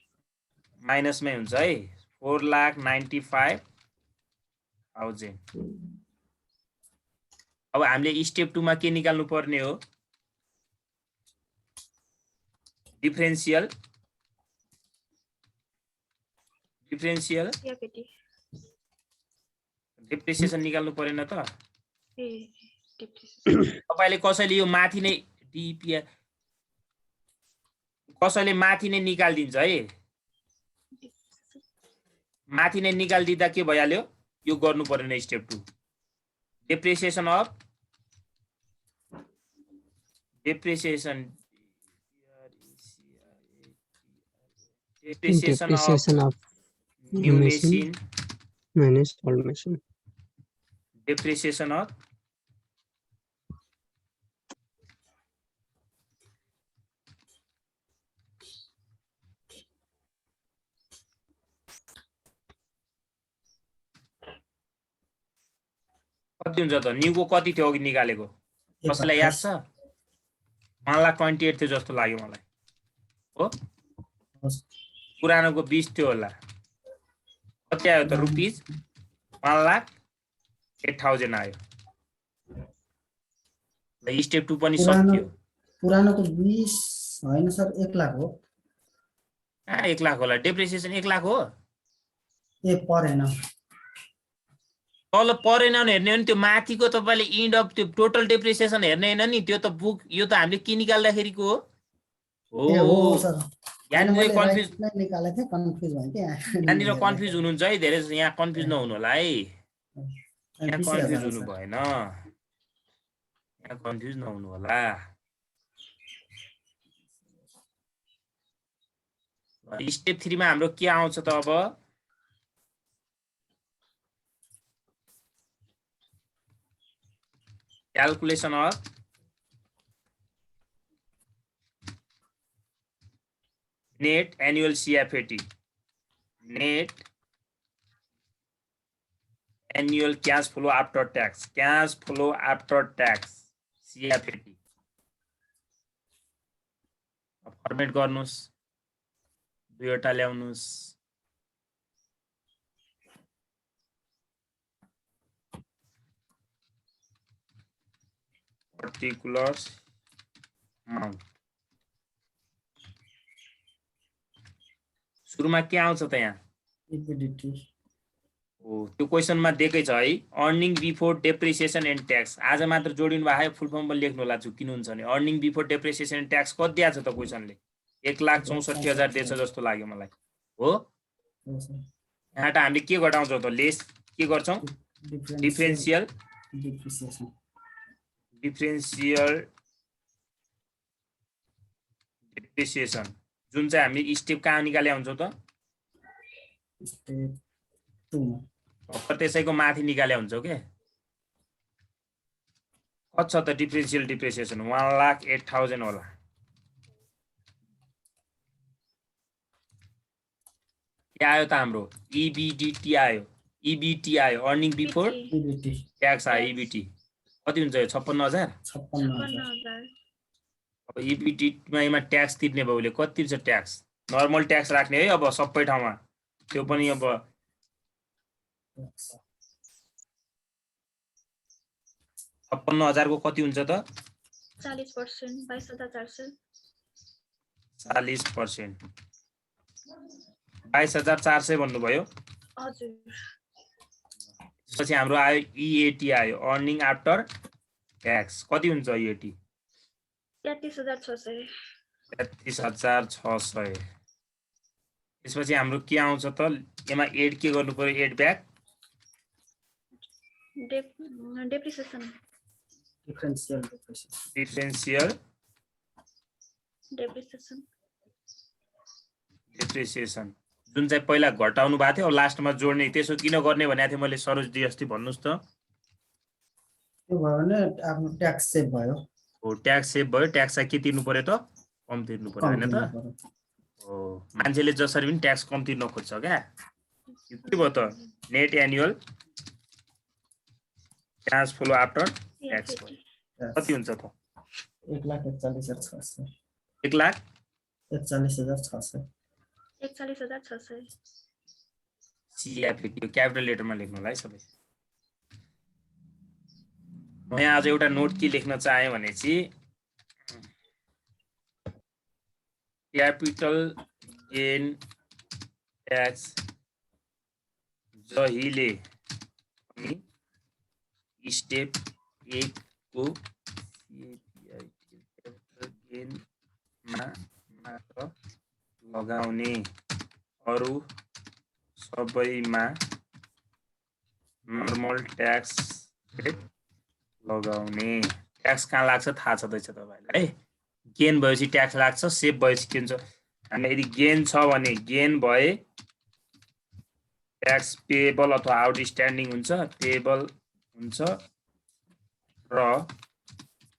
Speaker 4: माइनसमै हुन्छ है 4,95,000 अब हामीले स्टेप 2 मा के निकाल्नु पर्ने हो डिफरेन्शियल डिप्रिसिएसन निकाल्नु परेन त तपाईले कसैले यो माथि नै डिपिआर कसैले माथि नै निकाल्दिन्छ है माथि नै निकाल्दिदा के भइहाल्यो यो गर्नु पर्दैन step 2 depreciation of depreciation of new machine
Speaker 1: minus old machine.
Speaker 4: Depreciation of कति हुन्छ त न्यूको कति थियो अघि निकालेको कसैलाई याद छ 1,28,00,000 थियो जस्तो लाग्यो मलाई हो पुरानोको 20 थियो होला कति आयो त रुपीज 1,08,000 आयो ल स्टेप 2 पनि सकियो
Speaker 2: पुरानोको 20 हैन सर 1 लाख हो
Speaker 4: 1 लाख होला डेप्रिसिएसन 1 लाख हो
Speaker 2: ए परेन
Speaker 4: तल परेन भने हेर्ने हो नि त्यो माथिको तपाईले इन्ड अफ त्यो टोटल डेप्रिसिएसन हेर्ने हैन नि त्यो त बुक यो त हामीले के निकाल्दाखेरिको हो
Speaker 2: ए हो सर
Speaker 4: यहाँनिर कन्फ्युज
Speaker 2: निकाले थे कन्फ्युज भयो के
Speaker 4: यहाँनिर कन्फ्युज हुनुहुन्छ है धेरै यहाँ कन्फ्युज नहुनु होला है यहाँ कन्फ्युज हुनु भएन यहाँ कन्फ्युज नहुनु होला स्टेप 3 मा हाम्रो के आउँछ त अब calculation of net annual CFAT net annual cash flow after tax CFAT format गर्नुस् दुईवटा ल्याउनुस् particulars amount सुरुमा के आउँछ त यहाँ
Speaker 2: लिक्विडिटी
Speaker 4: हो त्यो क्वेशनमा दिएकै छ है earning before depreciation and tax आज मात्र जोडिनु भयो फुल फर्म पनि लेख्नु होला झुकिनुहुन्छ भने earning before depreciation and tax कति दिएको छ त क्वेशनले 1,64,000 दिएछ जस्तो लाग्यो मलाई हो यहाँ त हामीले के घटाउँछौँ त लेस के गर्छौँ डिफरेन्शियल डेप्रिसिएसन जुन चाहिँ हामीले स्टेप कहाँ निकाले हुन्छौँ त
Speaker 2: स्टेप 2
Speaker 4: त्यसैको माथि निकाले हुन्छौँ के कति छ त डिफरेन्शियल डेप्रिसिएसन 1,08,000 होला के आयो त हाम्रो EBDT आयो EBT आयो अर्निङ बिफोर ट्याक्स आयो EBT कति हुन्छ यो 56,000 अब EBT मा ट्याक्स तिर्ने भएले कति तिर्छ ट्याक्स नर्मल ट्याक्स राख्ने है अब सबै ठाउँमा त्यो पनि अब 56,000 को कति हुन्छ त
Speaker 3: 40% 22,400
Speaker 4: 40% 22,400 भन्नुभयो
Speaker 3: हजुर
Speaker 4: त्यसपछि हाम्रो आयो EAT आयो अर्निङ आफ्टर ट्याक्स कति हुन्छ EAT
Speaker 3: 33,600
Speaker 4: 33,600 त्यसपछि हाम्रो के आउँछ त यसमा एड के गर्नु पर्यो add back
Speaker 3: depreciation
Speaker 4: differential depreciation जुन चाहिँ पहिला घटाउनु भएको थियो अब लास्टमा जोड्ने त्यसो किन गर्ने भनेको थिएँ मैले सरोज दी अस्ति भन्नुस् त
Speaker 2: त्यो भयो भने आफ्नो ट्याक्स सेभ भयो
Speaker 4: हो ट्याक्स सेभ भयो ट्याक्स चाहिँ के तिर्नु पर्यो त कम तिर्नु पर्यो हैन त हो मान्छेले जसरी पनि ट्याक्स कम तिर्न खोज्छ क्या के भयो त net annual cash flow after tax कति हुन्छ त
Speaker 2: 1,41,600
Speaker 4: 1,41,600
Speaker 3: 41,600
Speaker 4: CFAT यो क्यापिटल लेटरमा लेख्नु होला है सबै म यहाँ आज एउटा नोट के लेख्न चाहे भने चाहिँ क्यापिटल गेन ट्याक्स जहिले स्टेप 1 को क्यापिटल गेन मा मात्र लगाउने अरु सबैमा नर्मल ट्याक्स रेट लगाउने ट्याक्स कहाँ लाग्छ थाहा छँदैछ तपाईलाई है गेन भएपछि ट्याक्स लाग्छ सेभ भएपछि के हुन्छ हामी यदि गेन छ भने गेन भए ट्याक्स पेएबल अथवा आउटस्ट्यान्डिङ हुन्छ पेएबल हुन्छ र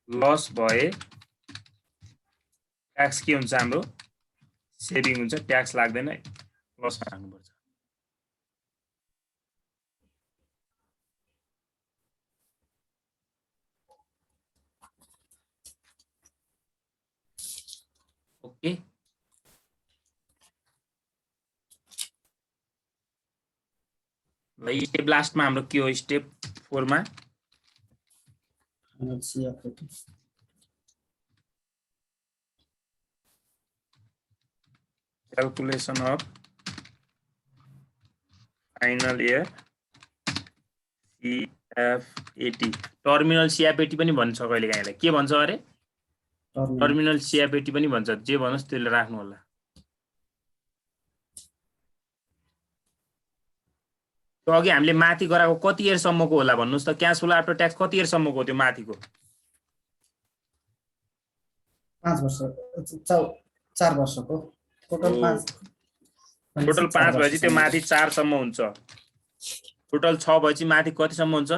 Speaker 4: लस भए ट्याक्स के हुन्छ हाम्रो सेभिङ हुन्छ ट्याक्स लाग्दैन लसमा राख्नुपर्छ स्टेप लास्टमा हाम्रो के हो स्टेप 4 मा
Speaker 2: final CFAT
Speaker 4: calculation of final year CFAT terminal CFAT पनि भन्छ कहिले काहीँलाई के भन्छ अरे टर्मिनल CFAT पनि भन्छ जे भन्नुस् त्यसले राख्नु होला त्यो अघि हामीले माथि गराको कति इयर सम्मको होला भन्नुस् त क्याश फ्लो आफ्टर ट्याक्स कति इयर सम्मको त्यो माथिको
Speaker 2: 5 वर्ष 4 वर्षको टोटल 5
Speaker 4: टोटल 5 भएपछि त्यो माथि 4 सम्म हुन्छ टोटल 6 भएपछि माथि कति सम्म हुन्छ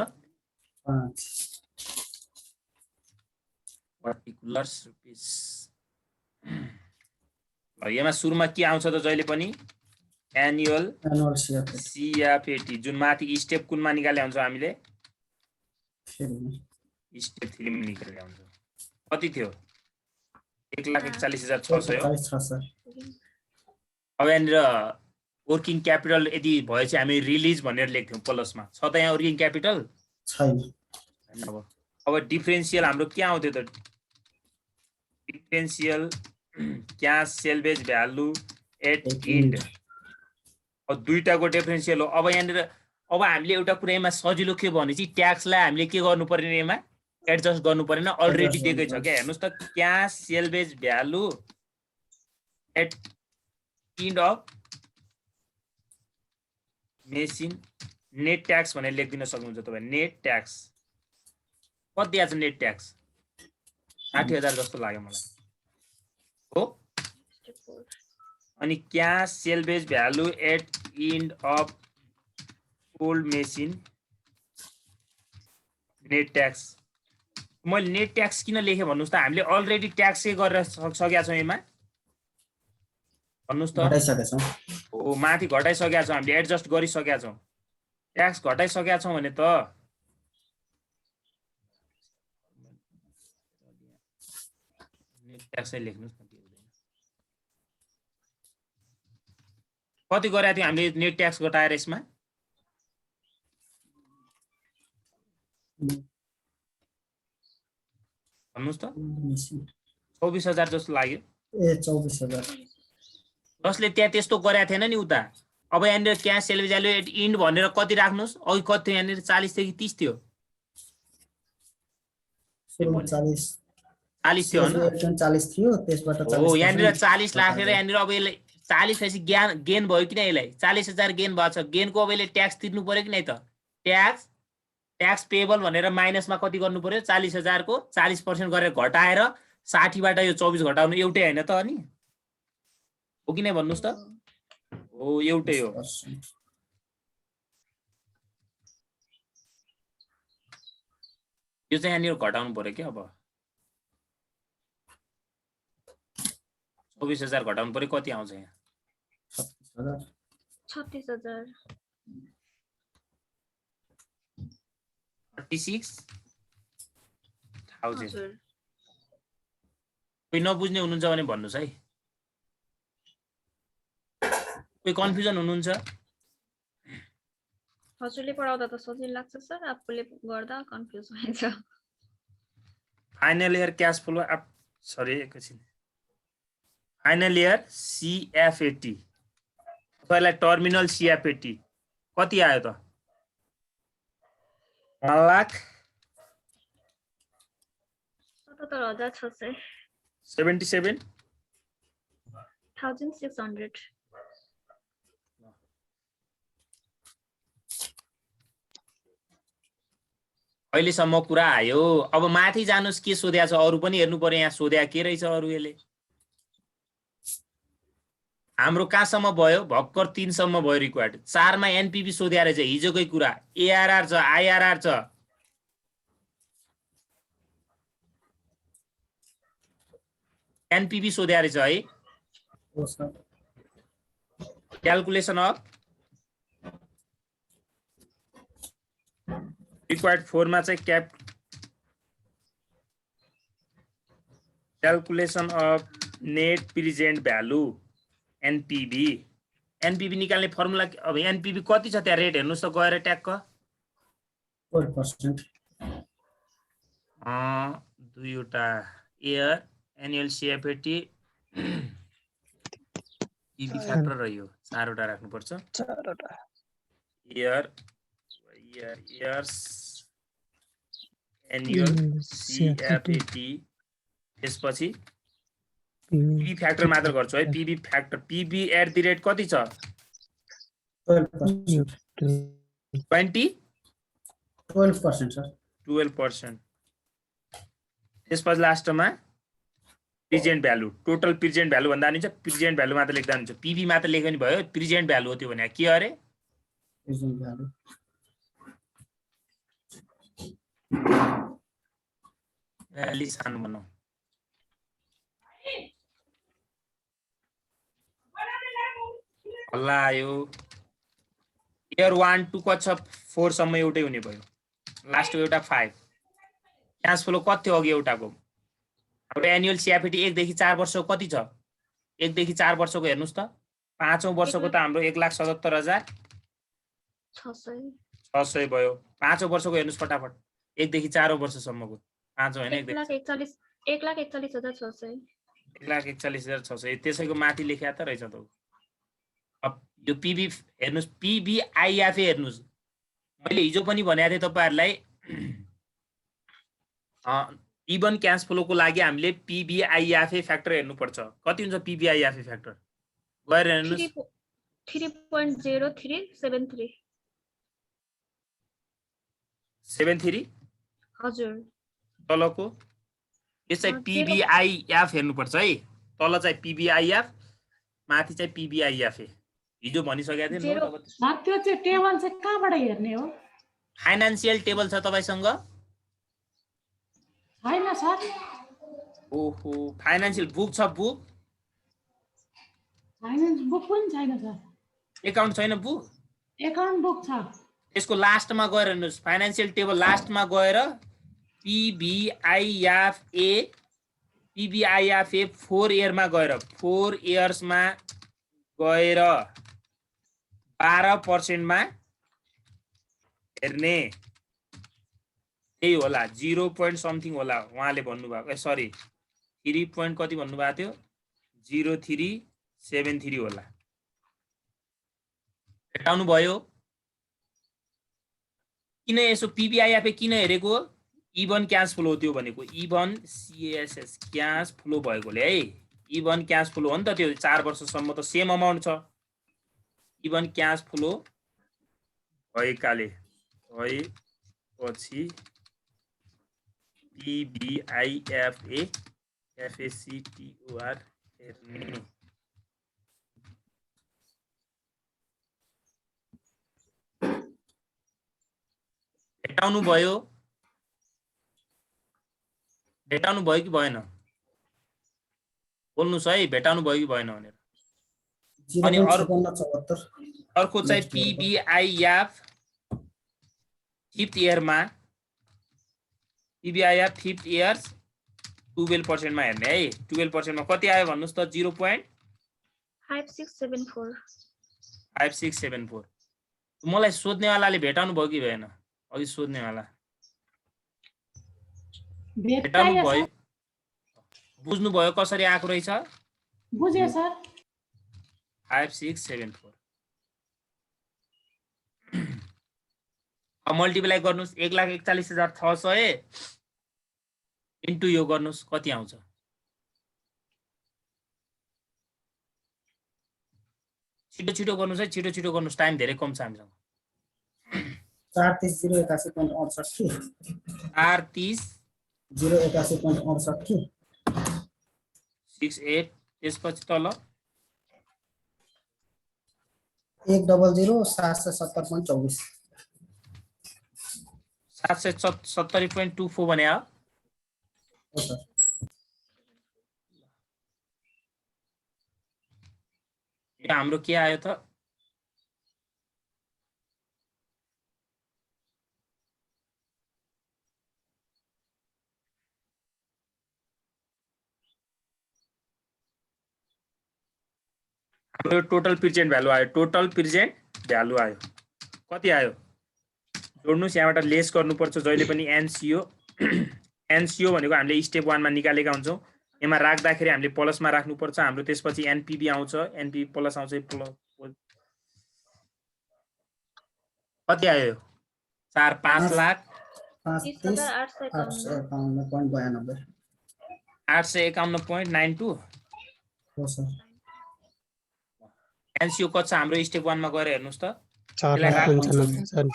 Speaker 2: 5
Speaker 4: पर्टिकुलर्स रुपीस यसमा सुरुमा के आउँछ त जहिले पनि एनुअल CFAT जुन माथि स्टेप कुनमा निकाले हुन्छ हामीले स्टेप 3 मा निकाले हुन्छ कति थियो 1,41,600 अब यहाँनिर वर्किङ क्यापिटल यदि भएपछि हामी रिलिज भनेर लेख्थ्यौं प्लसमा छ त यहाँ वर्किङ क्यापिटल
Speaker 2: छैन
Speaker 4: अब डिफरेन्शियल हाम्रो के आउँथ्यो त differential cash salvage value at end अब दुईटाको डिफरेन्शियल हो अब यहाँनिर अब हामीले एउटा कुरा यसमा सजिलो के भनेपछि ट्याक्सलाई हामीले के गर्नु पर्ने यसमा एडजस्ट गर्नु परेन अलरेडी दिएकै छ क्या हेर्नुस् त cash salvage value at end of machine net tax भनेर लेखिदिन सक्नुहुन्छ तपाईँ नेट ट्याक्स कति आछ नेट ट्याक्स 60,000 जस्तो लाग्यो मलाई हो अनि cash salvage value at end of old machine net tax मैले नेट ट्याक्स किन लेखेँ भन्नुस् त हामीले अलरेडी ट्याक्सै गरेर सकेका छौँ यसमा भन्नुस् त हो माथि घटाइसकेका छौँ हामीले एडजस्ट गरिसकेका छौँ ट्याक्स घटाइसकेका छौँ भने त नेट ट्याक्सै लेख्नुस् न कति गरेका थियौँ हामीले नेट ट्याक्स घटाएर यसमा भन्नुस् त 24,000 जस्तो लाग्यो
Speaker 2: ए 24,000
Speaker 4: जसले त्यहाँ त्यस्तो गरेको थिएन नि उता अब यहाँनिर cash salvage value at end भनेर कति राख्नुस् अघि कति थियो यहाँनिर 40 थियो कि 30 थियो
Speaker 2: 40
Speaker 4: थियो हैन
Speaker 2: 40 थियो त्यसबाट 40
Speaker 4: हो यहाँनिर 40 राखेर यहाँनिर अब यसले 40 पछि गेन भयो कि नै यसलाई 40,000 गेन भएको छ गेनको अब यसले ट्याक्स तिर्नु पर्यो कि नै त ट्याक्स पेबल भनेर माइनसमा कति गर्नु पर्यो 40,000 को 40% गरेर घटाएर 60 बाट यो 24 घटाउनु एउटै हैन त अनि हो कि नै भन्नुस् त हो एउटै हो यो चाहिँ यहाँनिर घटाउनु पर्यो के अब 24,000 घटाउनु पर्यो कति आउँछ यहाँ
Speaker 3: 36,000
Speaker 4: 36,000 कोही नबुझ्ने हुनुहुन्छ भने भन्नुस् है कोही कन्फ्युजन हुनुहुन्छ
Speaker 3: हजुरले पढाउँदा त सजिलो लाग्छ सर आफूले गर्दा कन्फ्युज हुन्छ
Speaker 4: final year cash flow sorry एकछिन फाइनल इयर CFAT तपाईँलाई टर्मिनल CFAT कति आयो त
Speaker 3: 77,600
Speaker 4: 77,600 अहिलेसम्म कुरा आयो अब माथि जानुस् के सोध्या छ अरु पनि हेर्नु पर्यो यहाँ सोध्या के रहेछ अरु यसले हाम्रो कहाँसम्म भयो भक्कर 3 सम्म भयो रिक्वायर्ड 4 मा एनपीबी सोध्या रहेछ हिजोकै कुरा एआरआर छ आईआरआर छ एनपीबी सोध्या रहेछ है क्याल्कुलेसन अफ रिक्वायर्ड 4 मा चाहिँ calculation of net present value NPV NPB निकाल्ने फर्मुला अब एनपीबी कति छ त्यहाँ रेट हेर्नुस् त गएर ट्याक्क
Speaker 2: 12%.
Speaker 4: दुईवटा एयर एनुअल सीएफएटी पीबी फ्याक्टर र यो चारवटा राख्नुपर्छ
Speaker 1: चारवटा
Speaker 4: इयर्स एनुअल सीएफएटी त्यसपछि पीबी फ्याक्टर मात्र गर्छु है PB factor PB at the rate कति छ
Speaker 2: 12%. 12%, sir.
Speaker 4: 12%. त्यसपछि लास्टमा present value total present value भन्दा नि प्रेजेन्ट भ्यालु मात्र लेख्दा हुन्छ पीबी मात्र लेख्यो नि भयो प्रेजेन्ट भ्यालु हो त्यो भने के अरे
Speaker 2: Present value.
Speaker 4: अलि सानो बनाऊ हल्ला आयो इयर 1 2 कति छ 4 सम्म एउटै हुने भयो लास्टको एउटा 5 क्याश फ्लो कति थियो अघि एउटाको हाम्रो एनुअल सीएफएटी 1 देखि 4 वर्षको कति छ 1 देखि 4 वर्षको हेर्नुस् त 5औं वर्षको त हाम्रो 1,77,600 भयो 5औं वर्षको हेर्नुस् फटाफट 1 देखि 4औं वर्षसम्मको 5औं हैन
Speaker 3: 1,41,600
Speaker 4: 1,41,600 त्यसैको माथि लेख्या त रहेछ त अब यो पीबी हेर्नुस् पीबी आईएफए हेर्नुस् मैले हिजो पनि भनेको थिएँ तपाईहरुलाई इवन क्याश फ्लोको लागि हामीले पीबी आईएफए फ्याक्टर हेर्नुपर्छ कति हुन्छ पीबी आईएफए फ्याक्टर गएर हेर्नुस्
Speaker 3: 3.0373
Speaker 4: 73
Speaker 3: हजुर
Speaker 4: तलको यो चाहिँ पीबीआईएफ हेर्नुपर्छ है तल चाहिँ पीबीआईएफ माथि चाहिँ पीबीआईएफए हिजो भनिसकेको थिएँ
Speaker 5: सर त्यो चाहिँ टेबल चाहिँ कहाँबाट हेर्ने हो
Speaker 4: फाइनान्शियल टेबल छ तपाईसँग
Speaker 5: छैन सर
Speaker 4: ओहो फाइनान्शियल बुक छ बुक
Speaker 5: फाइनान्स बुक पनि छैन सर
Speaker 4: एकाउन्ट छैन बुक
Speaker 5: एकाउन्ट बुक छ
Speaker 4: यसको लास्टमा गएर हेर्नुस् फाइनान्शियल टेबल लास्टमा गएर पीबीआईएफए 4 इयरमा गएर 4 इयर्समा गएर 12% मा हेर्ने त्यही होला 0 point समथिङ होला उहाँले भन्नुभएको सरी 3 point कति भन्नुभएको थियो 0373 होला भेटाउनु भयो किन यसो पीबीआईएफए किन हेरेको इवन क्याश फ्लो त्यो भनेको इवन सीएसएस क्याश फ्लो भएकोले है इवन क्याश फ्लो हो नि त त्यो 4 वर्षसम्म त सेम अमाउन्ट छ इवन क्याश फ्लो भएकाले पछि पीबीआईएफए एफएसीटीओआर हेर्ने भेटाउनु भयो कि भएन बोल्नुस् है भेटाउनु भयो कि भएन भनेर अनि अर्को चाहिँ पीबीआईएफ 5th इयरमा पीबीआईएफ 5th इयर्स 12% मा हेर्ने है 12% मा कति आयो भन्नुस् त 0.5674 मलाई सोध्नेवालाले भेटाउनु भयो कि भएन अघि सोध्नेवाला भेटाउनु भयो बुझ्नु भयो कसरी आएको रहेछ
Speaker 5: बुझे सर
Speaker 4: 5674 अब मल्टिप्लाई गर्नुस् 1,41,600 इन्टु यो गर्नुस् कति आउँछ छिटो गर्नुस् है छिटो गर्नुस् टाइम धेरै कम छ हामीसँग
Speaker 2: 43081.68
Speaker 4: 43081.68 68 त्यसपछि तल
Speaker 2: 100,770.24
Speaker 4: 770.24 भने हो हाम्रो के आयो त हाम्रो टोटल प्रेजेन्ट भ्यालु आयो, टोटल प्रेजेन्ट भ्यालु आयो। कति आयो जोड्नुस्, यहाँबाट लेस गर्नुपर्छ जहिले पनि एनसीओ। एनसीओ भनेको हामीले स्टेप 1 मा निकालेका हुन्छौँ। यसमा राख्दाखेरि हामीले प्लसमा राख्नुपर्छ हाम्रो, त्यसपछि एनपीबी आउँछ, एनपीबी प्लस आउँछ प्लस। कति आयो 5 लाख
Speaker 2: 30,851.92
Speaker 4: 851.92।
Speaker 2: हो सर।
Speaker 4: एनसीओ कति छ हाम्रो स्टेप 1 मा गएर हेर्नुस् त।
Speaker 1: 4,95,000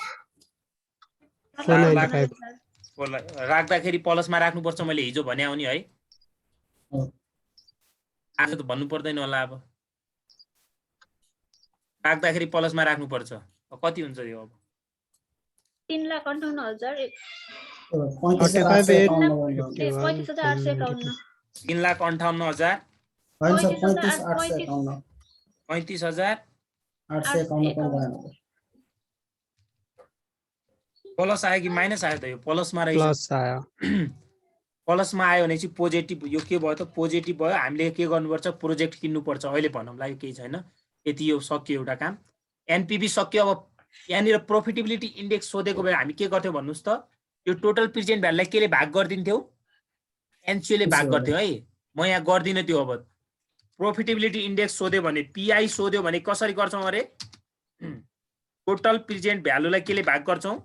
Speaker 4: राख्दाखेरि प्लसमा राख्नुपर्छ, मैले हिजो भने आउने है। आज त भन्नु पर्दैन होला, अब राख्दाखेरि प्लसमा राख्नुपर्छ। कति हुन्छ यो अब
Speaker 3: 3,58,000
Speaker 2: 35,851
Speaker 3: 3,58,000
Speaker 2: होइन सर 35,851
Speaker 4: 35,851 प्लस आयो कि माइनस आयो त? यो प्लसमा रहेछ।
Speaker 1: प्लस आयो।
Speaker 4: प्लसमा आयो भने चाहिँ पोजिटिभ, यो के भयो त पोजिटिभ भयो। हामीले के गर्नुपर्छ, प्रोजेक्ट किन्नुपर्छ। अहिले भनौँला यो केही छैन, यति यो सक्यो एउटा काम। एनपीबी सक्यो। अब यहाँनिर प्रॉफिटेबिलिटी इन्डेक्स सोधेको भए हामी के गर्थ्यौँ भन्नुस् त, यो टोटल प्रेजेन्ट भ्यालुलाई केले भाग गरिदिन्थ्यौ, एनसीओले भाग गर्थ्यो है। म यहाँ गर्दिनँ त्यो। अब प्रॉफिटेबिलिटी इन्डेक्स सोध्यो भने, पीआई सोध्यो भने कसरी गर्छौँ अरे, टोटल प्रेजेन्ट भ्यालुलाई केले भाग गर्छौँ,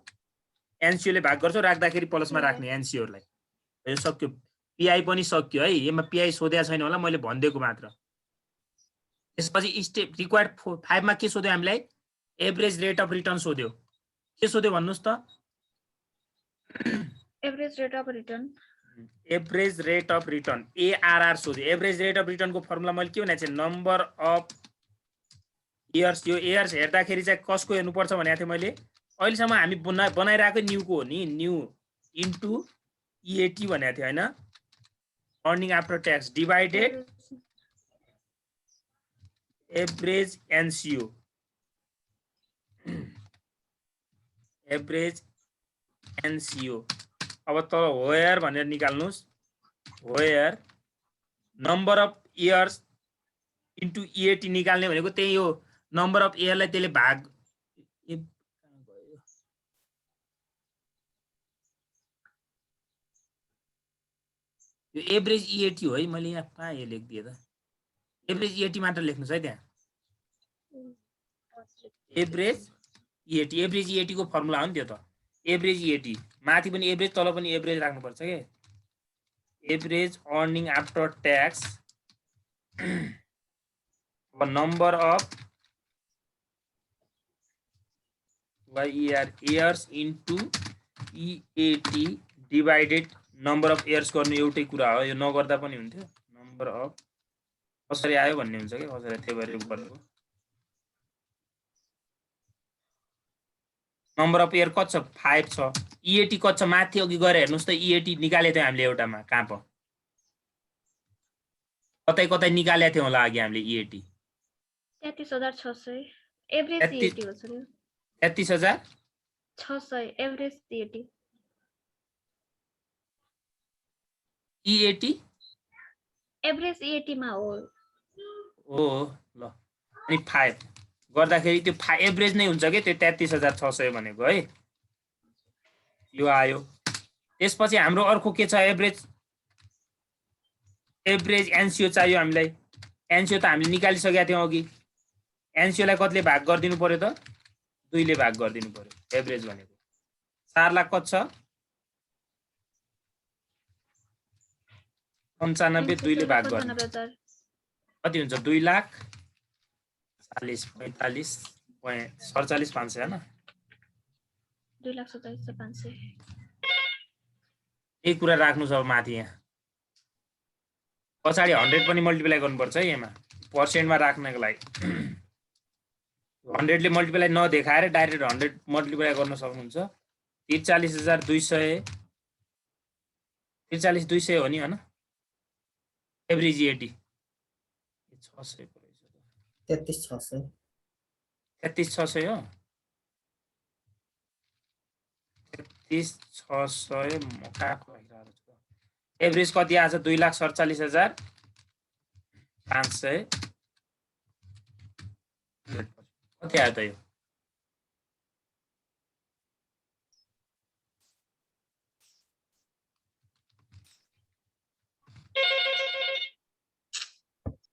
Speaker 4: एनसीओले भाग गर्छौँ। राख्दाखेरि प्लसमा राख्ने एनसीओलाई। यो सक्यो, पीआई पनि सक्यो है। यसमा पीआई सोधेको छैन होला, मैले भनिदिएको मात्र। त्यसपछि स्टेप रिक्वायर्ड 5 मा के सोध्यो हामीलाई, एभरेज रेट अफ रिटर्न सोध्यो। के सोध्यो भन्नुस् त,
Speaker 3: average rate of return.
Speaker 4: Average rate of return ARR सोध्यो। एभरेज रेट अफ रिटर्नको फर्मुला मैले के भनेको थिएँ, नम्बर अफ इयर्स। यो इयर्स हेर्दाखेरि चाहिँ कसको हेर्नुपर्छ भनेको थिएँ मैले। अहिलेसम्म हामी बनाइरहेको न्यूको हो नि, न्यू इन्टु ईएटी भनेको थिएँ होइन, earning after tax divided average NCO. Average NCO. अब तल वेयर भनेर निकाल्नुस्, where number of years into EAT निकाल्ने भनेको त्यही हो। नम्बर अफ इयरलाई त्यसले भाग, यो एभरेज ईएटी हो है। मैले यहाँ कहाँ यो लेखिदिएँ त, एभरेज ईएटी मात्र लेख्नुस् है त्यहाँ। एभरेज ईएटी, एभरेज ईएटी को फर्मुला हो नि त्यो त। एभरेज ईएटी माथि पनि एभरेज तल पनि एभरेज राख्नुपर्छ के। Average earning after tax number of years into EAT divided number of years गर्नु एउटै कुरा हो। यो नगर्दा पनि हुन्थ्यो। नम्बर अफ कसरी आयो भन्ने हुन्छ कि कसरी, त्यही भएर गरेको। नम्बर अफ इयर कति छ 5 छ। ईएटी कति छ माथि अघि गएर हेर्नुस् त। ईएटी निकालेको थियौँ हामीले एउटामा, कहाँ प कतै कतै निकालेको थियौँ होला अघि हामीले ईएटी।
Speaker 3: 33,600 एभरेज ईएटी हो sir.
Speaker 4: 33,600
Speaker 3: average EAT.
Speaker 4: EAT
Speaker 3: average EAT मा हो।
Speaker 4: ओ ल, अनि 5 गर्दाखेरि त्यो एभरेज नै हुन्छ कि त्यो 33,600 भनेको है। यो आयो। त्यसपछि हाम्रो अर्को के छ, एभरेज एनसीओ चाहियो हामीलाई। एनसीओ त हामीले निकालिसकेका थियौँ अघि। एनसीओलाई कतिले भाग गरिदिनु पर्यो त, 2 ले भाग गरिदिनु पर्यो। एभरेज भनेको 4 लाख कति छ 95, 2 ले भाग गर्नु कति हुन्छ, 2,40,45,47,500 हैन,
Speaker 3: 2,47,500।
Speaker 4: यही कुरा राख्नु छ माथि। यहाँ पछाडि 100 पनि मल्टिप्लाई गर्नुपर्छ है। यसमा पर्सेन्टमा राख्नको लागि 100 ले मल्टिप्लाई नदेखाएर डाइरेक्ट 100 मल्टिप्लाई गर्न सक्नुहुन्छ। 43,200 43,200 हो नि हैन। एभरेज ईएटी 600
Speaker 2: 33,600
Speaker 4: 33,600 हो। 33,600 मकाको एभरेज कति आछ 2,47,500 कति आयो त यो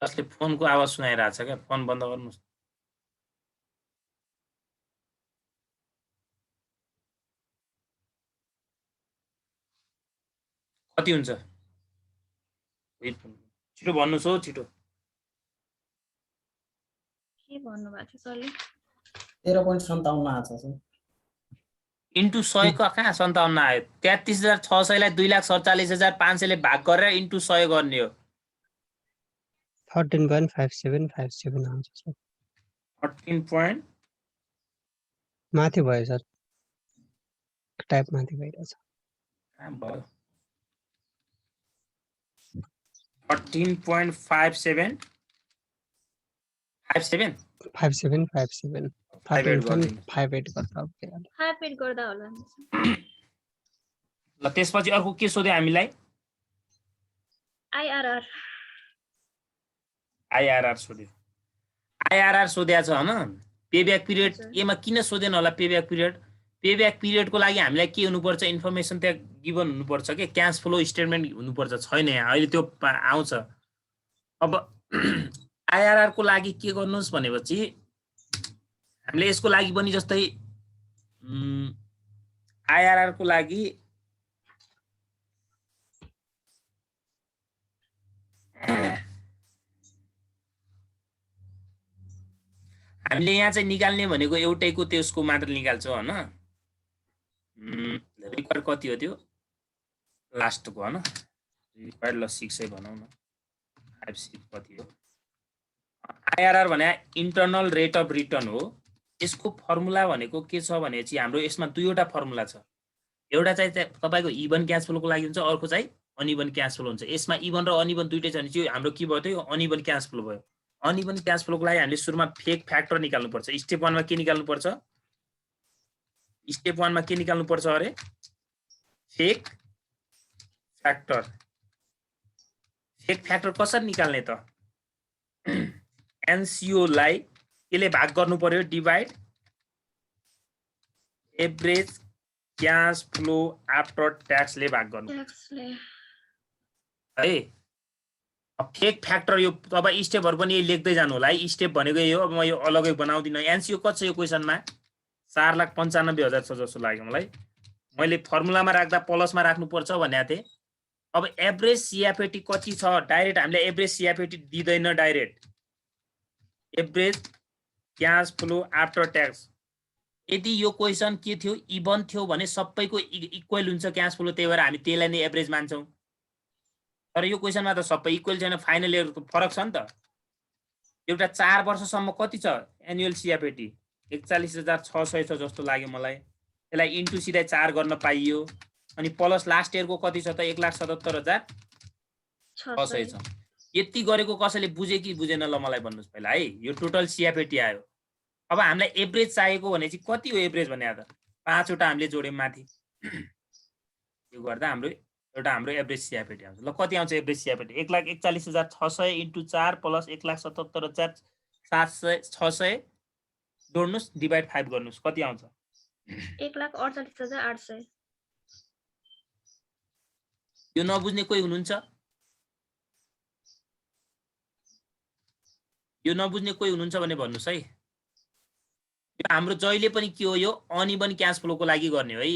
Speaker 4: जसले फोनको आवाज सुनाइरहेछ क्या फोन बन्द गर्नुहोस् कति हुन्छ छिटो भन्नुहोस् हो छिटो
Speaker 3: के भन्नुभएको थियो सरले
Speaker 2: 13.57 आएको छ
Speaker 4: इन्टु 100 को कहाँ 57 आयो 33,600 लाई 2,47,500 ले भाग गरेर इन्टु 100 गर्ने हो
Speaker 1: 13.5757 आउँछ सर
Speaker 4: 13 point
Speaker 1: माथि भयो सर टाइप माथि भइरहेछ
Speaker 4: कहाँ भयो 13.57 57
Speaker 1: 5757 13.58 गर्दा ओके
Speaker 3: 58 गर्दा होला नि
Speaker 4: ल त्यसपछि अर्को के सोध्यो हामीलाई
Speaker 3: आईआरआर
Speaker 4: आईआरआर सोध्यो आईआरआर सोध्या छ हैन पेब्याक पिरियड
Speaker 3: हजुर।
Speaker 4: एमा किन सोधेन होला पेब्याक पिरियडको लागि हामीलाई के हुनुपर्छ इन्फर्मेसन त्यहाँ गिभन हुनुपर्छ के क्याश फ्लो स्टेटमेन्ट हुनुपर्छ छैन यहाँ अहिले त्यो आउँछ अब आईआरआर को लागि के गर्नुस् भनेपछि हामीले यसको लागि पनि जस्तै आईआरआर को लागि हामीले यहाँ चाहिँ निकाल्ने भनेको एउटैको त्यसको मात्र निकाल्छौँ हैन रिक्वायर कति हो त्यो लास्टको हैन रिक्वायर ल 6 भनौँ न 5 कति हो आईआरआर भने इन्टरनल रेट अफ रिटर्न हो यसको फर्मुला भनेको के छ भनेपछि हाम्रो यसमा दुईवटा फर्मुला छ एउटा चाहिँ तपाईको इभन क्याश फ्लोको लागि हुन्छ अर्को चाहिँ अनइभन क्याश फ्लो हुन्छ यसमा इभन र अनइभन दुईटै छ भने चाहिँ हाम्रो के भयो त अनइभन क्याश फ्लो भयो अनइभन क्याश फ्लोको लागि हामीले सुरुमा फेक फ्याक्टर निकाल्नु पर्छ स्टेप 1 मा के निकाल्नु पर्छ स्टेप 1 मा के निकाल्नु पर्छ अरे फेक फ्याक्टर कसरी निकाल्ने त एनसीओ लाई केले भाग गर्नु पर्यो divide average cash flow after tax ले भाग गर्नु
Speaker 3: ट्याक्सले
Speaker 4: है फेक फ्याक्टर यो तपाईं स्टेपहरु पनि लेख्दै जानु होला है स्टेप भनेको यो अब म यो अलगै बनाउँदिन एनसीओ कति छ यो क्वेशनमा 4,95,000 छ जस्तो लाग्यो मलाई मैले फर्मुलामा राख्दा प्लसमा राख्नु पर्छ भनेको थिए अब एभरेज सीएफएटी कति छ डाइरेक्ट हामीले एभरेज सीएफएटी दिदैन direct average cash flow after tax यदि यो क्वेशन के थियो इभन थियो भने सबैको इक्वल हुन्छ क्याश फ्लो त्यही भएर हामी त्यसलाई नै एभरेज मान्छौं तर यो क्वेशनमा त सबै इक्वल छैन फाइनल इयरको फरक छ नि त एउटा 4 वर्षसम्म कति छ एनुअल सीएफएटी 41,600 छ जस्तो लाग्यो मलाई त्यसलाई इन्टु सिधै 4 गर्न पाइयो अनि प्लस लास्ट इयरको कति छ त 1,77,600 छ यति गरेको कसैले बुझे कि बुझेन ल मलाई भन्नुस् पहिला है यो टोटल सीएफएटी आयो अब हामीलाई एभरेज चाहिएको भने चाहिँ कति हो एभरेज भने त 5 वटा हामीले जोड्यौं माथि यो गर्दा हाम्रो एभरेज सीएफएटी आउँछ ल कति आउँछ एभरेज सीएफएटी 1,41,600 इन्टु 4 प्लस 1,77,600 जोड्नुस् डिभाइड 5 गर्नुस् कति आउँछ
Speaker 3: 1,48,800
Speaker 4: यो नबुझ्ने कोही हुनुहुन्छ भने भन्नुस् है यो हाम्रो जहिले पनि के हो यो अनइभन क्याश फ्लोको लागि गर्ने हो है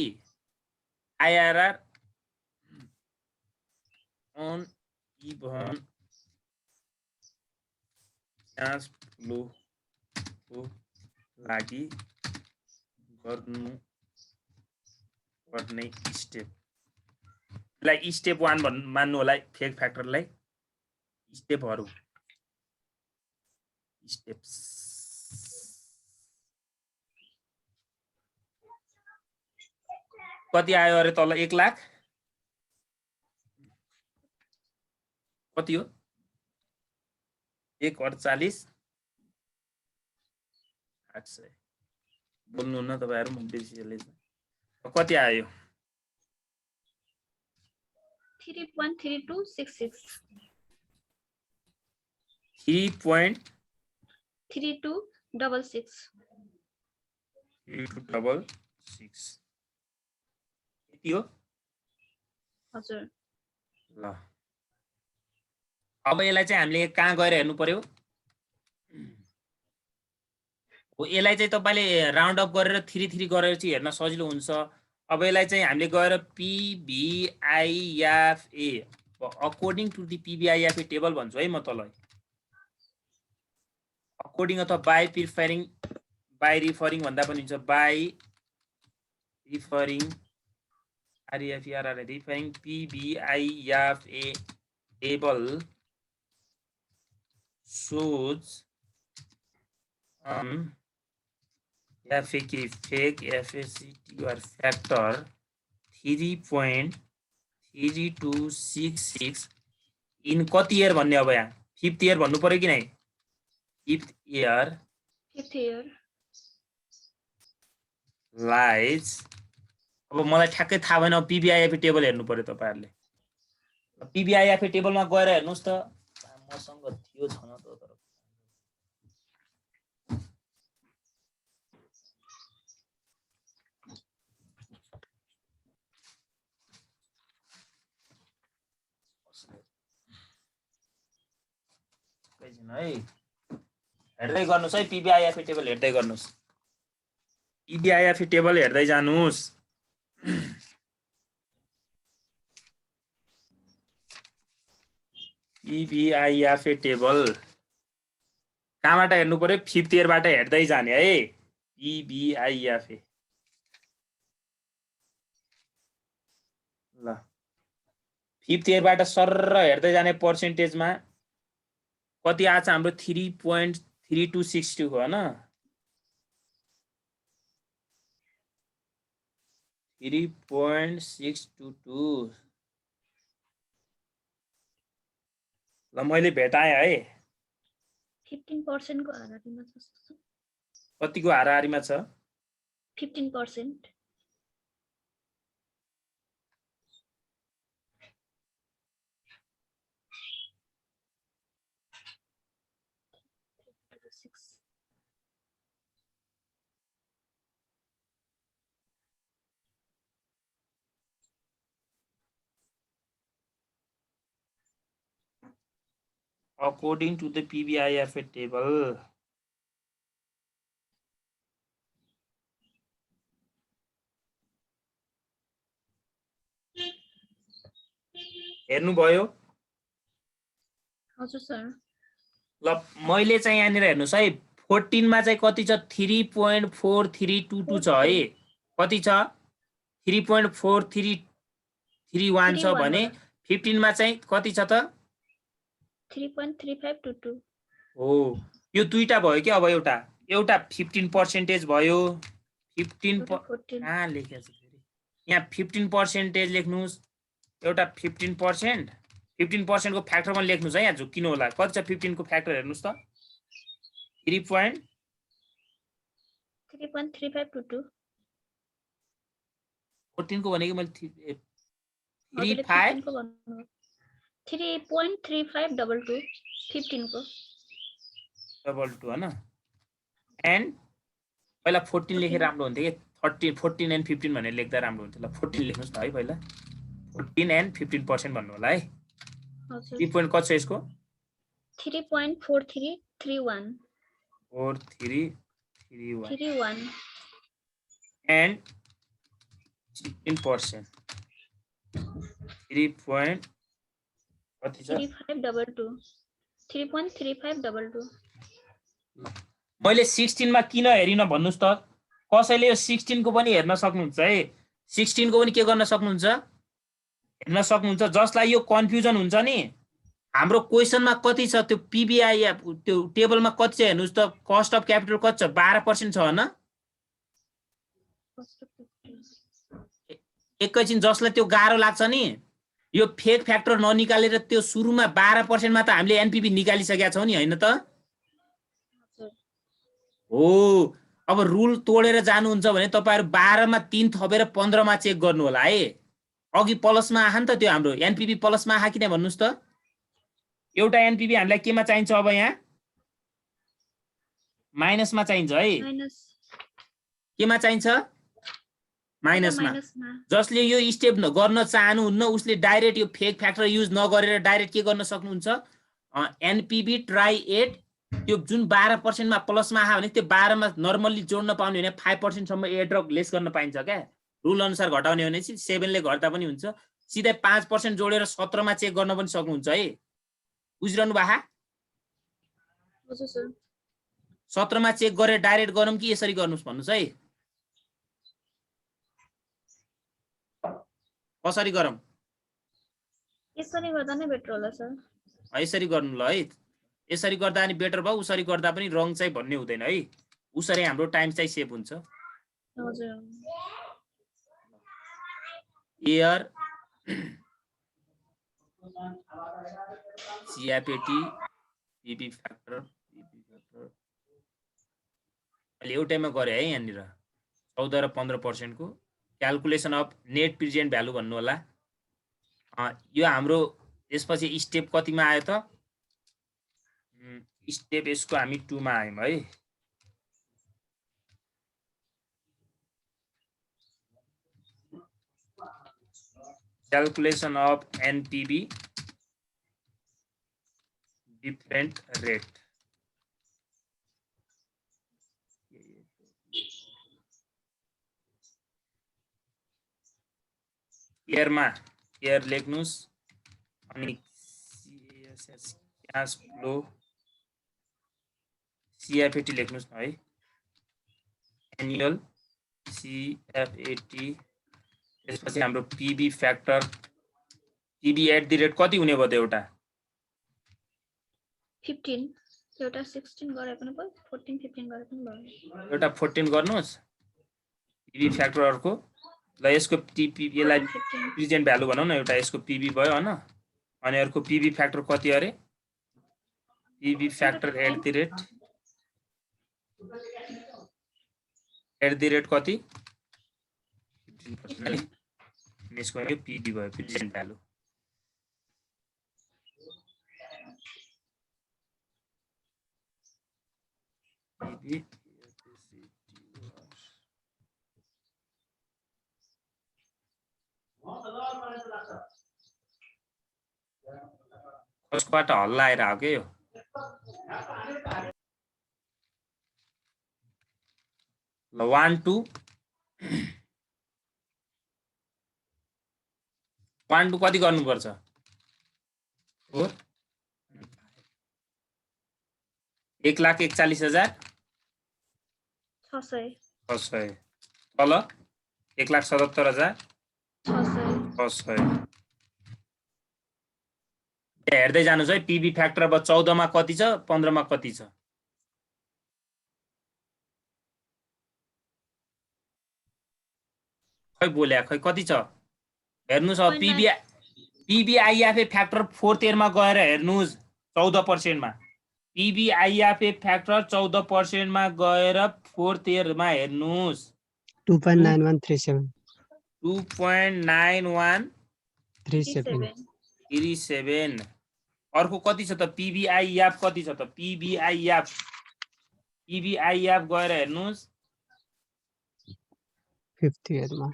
Speaker 4: आईआरआर अनइभन क्याश फ्लोको लागि गर्नु पर्ने स्टेप लाई स्टेप 1 मान्नु होला फेक फ्याक्टरलाई स्टेपहरु स्टेप्स कति आयो अरे तल 1 लाख कति हो 1,48,800 बोल्नु न तपाईहरु म बेसीले कति आयो
Speaker 3: 3.3266
Speaker 4: 3.32
Speaker 3: 66
Speaker 4: 3266 यति हो
Speaker 3: हजुर
Speaker 4: ल अब यसलाई चाहिँ हामीले कहाँ गएर हेर्नु पर्यो हो यसलाई चाहिँ तपाईले राउन्ड अप गरेर 3 गरेर चाहिँ हेर्न सजिलो हुन्छ अब यसलाई चाहिँ हामीले गएर PBIFA according to the PBIFA table भन्छु है म तँलाई अकॉर्डिङ अथवा बाइ रिफरिङ भन्दा पनि हुन्छ by referring referring PBIFA table shows FACT or factor 3.3266 in कति इयर भन्ने अब यहाँ 5th इयर भन्नु पर्यो कि नै 5th इयर लाइज अब मलाई ठ्याक्कै थाहा भएन PBIFA टेबल हेर्नु पर्यो तपाईहरुले PBIFA टेबलमा गएर हेर्नुस् त मसँग थियो छैन त तर है हेर्दै गर्नुस् है PBIFA टेबल हेर्दै गर्नुस् PBIFA टेबल हेर्दै जानुस् PBIFA टेबल कहाँबाट हेर्नु पर्यो 5th इयरबाट हेर्दै जाने है PBIFA ल 5th इयरबाट सर्र हेर्दै जाने पर्सेन्टेजमा कति आछ हाम्रो 3.3262 हो हैन 3.622 ल मैले भेटाएँ है
Speaker 3: 15% को हाराहारीमा छ
Speaker 4: कतिको हाराहारीमा छ
Speaker 3: 15%
Speaker 4: according to the PBIFA table हेर्नु भयो
Speaker 3: हजुर सर
Speaker 4: ल मैले चाहिँ यहाँनिर हेर्नुस् है 14 मा चाहिँ कति छ 3.4322 छ है कति छ 3.4331 छ भने 15 मा चाहिँ कति छ त
Speaker 3: 3.3522
Speaker 4: हो यो दुईटा भयो कि अब एउटा 15% भयो 15 कहाँ लेखेको छ फेरि यहाँ 15% लेख्नुस् एउटा 15% को फ्याक्टरमा लेख्नुस् है यहाँ झुक्किनु होला कति छ 15 को फ्याक्टर हेर्नुस् त
Speaker 3: 3.3522
Speaker 4: 14 को भनेको मैले
Speaker 3: 3.3522 15 को
Speaker 4: डबल 2 हैन एन्ड पहिला 14 लेखे राम्रो हुन्थ्यो कि 14 एन्ड 15 भनेर लेख्दा राम्रो हुन्थ्यो ल 14 लेख्नुस् त है पहिला 14 एन्ड 15% भन्नु होला है
Speaker 3: हजुर
Speaker 4: 3 पोइन्ट कति छ यसको
Speaker 3: 3.4331
Speaker 4: 4331 एन्ड 15% 3 point कति छ
Speaker 3: 3.3522
Speaker 4: मैले 16 मा किन हेरिन भन्नुस् त कसैले यो 16 को पनि हेर्न सक्नुहुन्छ है 16 को पनि के गर्न सक्नुहुन्छ हेर्न सक्नुहुन्छ जसलाई यो कन्फ्युजन हुन्छ नि हाम्रो क्वेशनमा कति छ त्यो PBI त्यो टेबलमा कति छ हेर्नुस् त कस्ट अफ क्यापिटल कति छ 12% छ हैन एकैछिन जसलाई त्यो गाह्रो लाग्छ नि यो फेक फ्याक्टर ननिकालेर त्यो सुरुमा 12% मा त हामीले एनपीवी निकालिसकेका छौं नि हैन त हो अब रुल तोडेर जानुहुन्छ भने तपाईहरु 12 मा 3 थपेर 15 मा चेक गर्नु होला है अघि प्लसमा आहा नि त त्यो हाम्रो एनपीवी प्लसमा आहा किन भन्नुस् त एउटा एनपीवी हामीलाई केमा चाहिन्छ अब यहाँ माइनसमा चाहिन्छ है
Speaker 3: माइनस
Speaker 4: केमा चाहिन्छ माइनसमा
Speaker 3: माइनसमा
Speaker 4: जसले यो स्टेप गर्न चाहनुहुन्न उसले डाइरेक्ट यो फेक फ्याक्टर युज नगरेर डाइरेक्ट के गर्न सक्नुहुन्छ एनपीबी ट्राई 8 त्यो जुन 12% मा प्लसमा आयो भने त्यो 12 मा नर्मली जोड्न पाउने भने 5% सम्म एड र लेस गर्न पाइन्छ क्या रुल अनुसार घटाउने भने 7 ले घट्दा पनि हुन्छ सिधै 5% जोडेर 17 मा चेक गर्न पनि सक्नुहुन्छ है बुझिरहनु भा
Speaker 3: हजुर सर
Speaker 4: 17 मा चेक गरेर डाइरेक्ट गरौँ कि यसरी गर्नुस् भन्नुस् है कसरी गरौँ
Speaker 3: यसरी गर्दा नै बेटर होला सर
Speaker 4: यसरी गर्नु ल है यसरी गर्दा अनि बेटर भयो उसरी गर्दा पनि रङ चाहिँ भन्ने हुँदैन है उसरी हाम्रो टाइम चाहिँ सेभ हुन्छ
Speaker 3: हजुर
Speaker 4: एयर सिआरपेटी पीबी फ्याक्टर अहिले एउटैमा गरे है यहाँनिर 14 र 15% को calculation of net present value भन्नु होला यो हाम्रो यसपछि स्टेप कतिमा आयो त स्टेप यसको हामी 2 मा आयौं है calculation of NPV different rate year लेख्नुस् अनि cash flow CFAT लेख्नुस् न है annual CFAT त्यसपछि हाम्रो PB factor PB at the rate कति हुने भयो त एउटा
Speaker 3: 15 एउटा 16 गरे पनि भयो 14 15 गरे पनि भयो
Speaker 4: एउटा 14 गर्नुस् पीबी फ्याक्टर अर्को ल यसको टीपी यसलाई प्रेजेन्ट भ्यालु भनौं न एउटा यसको पीबी भयो हैन अनि अर्को पीबी फ्याक्टर कति अरे PB factor at the rate कति 15% यसको यो पीबी भयो प्रेजेन्ट भ्यालु पीबी कसबाट हल्ला आएर आयो के यो ल 1 2 1 2 कति गर्नुपर्छ 4 1,41,000
Speaker 3: 600
Speaker 4: 600 तल 1,77,000 600 हेर्दै जानुस् है पीबी फ्याक्टर अब 14 मा कति छ 15 मा कति छ खै बोल्या खै कति छ हेर्नुस् अब पीबीआईएफए फ्याक्टर 4th इयरमा गएर हेर्नुस् 14% मा पीबीआईएफए फ्याक्टर 14% मा गएर 4th इयरमा हेर्नुस्
Speaker 1: 2.9137
Speaker 4: 2.9137 अर्को कति छ त पीबीआईएफ कति छ त पीबीआईएफ गएर हेर्नुस्
Speaker 1: 5th इयरमा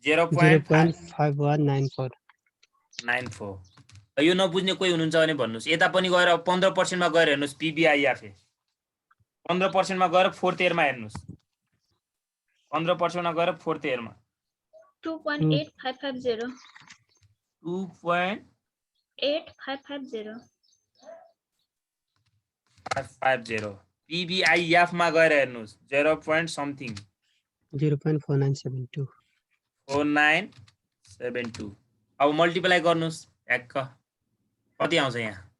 Speaker 4: 0.5194 यो नबुझ्ने कोही हुनुहुन्छ भने भन्नुस् यता पनि गएर 15% मा गएर हेर्नुस् पीबीआईएफ 15% मा गएर 4th इयरमा हेर्नुस् 15% मा गएर 4th इयरमा
Speaker 3: 2.8550
Speaker 4: 550 पीबीआईएफ मा गएर हेर्नुस् 0.something
Speaker 1: 0.4972
Speaker 4: 4972 अब मल्टिप्लाई गर्नुस् ठ्याक्क कति आउँछ यहाँ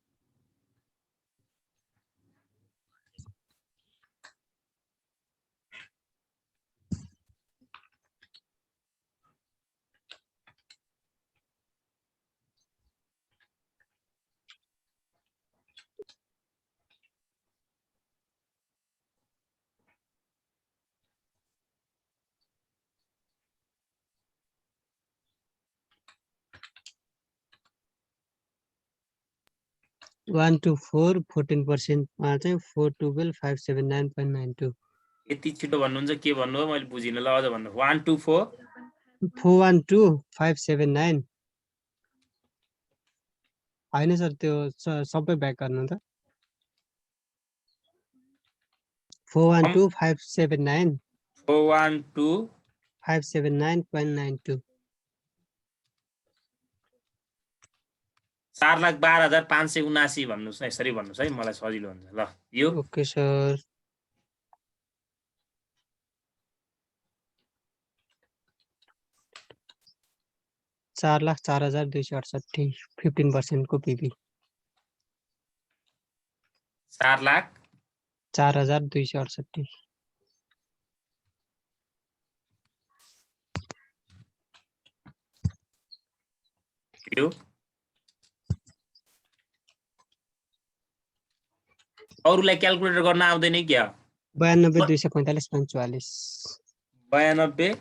Speaker 1: 1 to 4 14% मा चाहिँ 4 12 579.92
Speaker 4: यति छिटो भन्नुहुन्छ के भन्नु हो मैले बुझिन ल अझ भन्नु 1 2 4
Speaker 1: 412 579 हैन सर त्यो सबै ब्याक गर्नु त 412 579
Speaker 4: 412
Speaker 1: 579.92
Speaker 4: 4,12,579 भन्नुस् न यसरी भन्नुस् है मलाई सजिलो हुन्छ ल यो
Speaker 1: ओके सर 4,04,268 15% को पीबी 4,04,268
Speaker 4: यो अरूलाई क्याल्कुलेटर गर्न आउँदैन क्या
Speaker 1: 92 245.44
Speaker 4: 92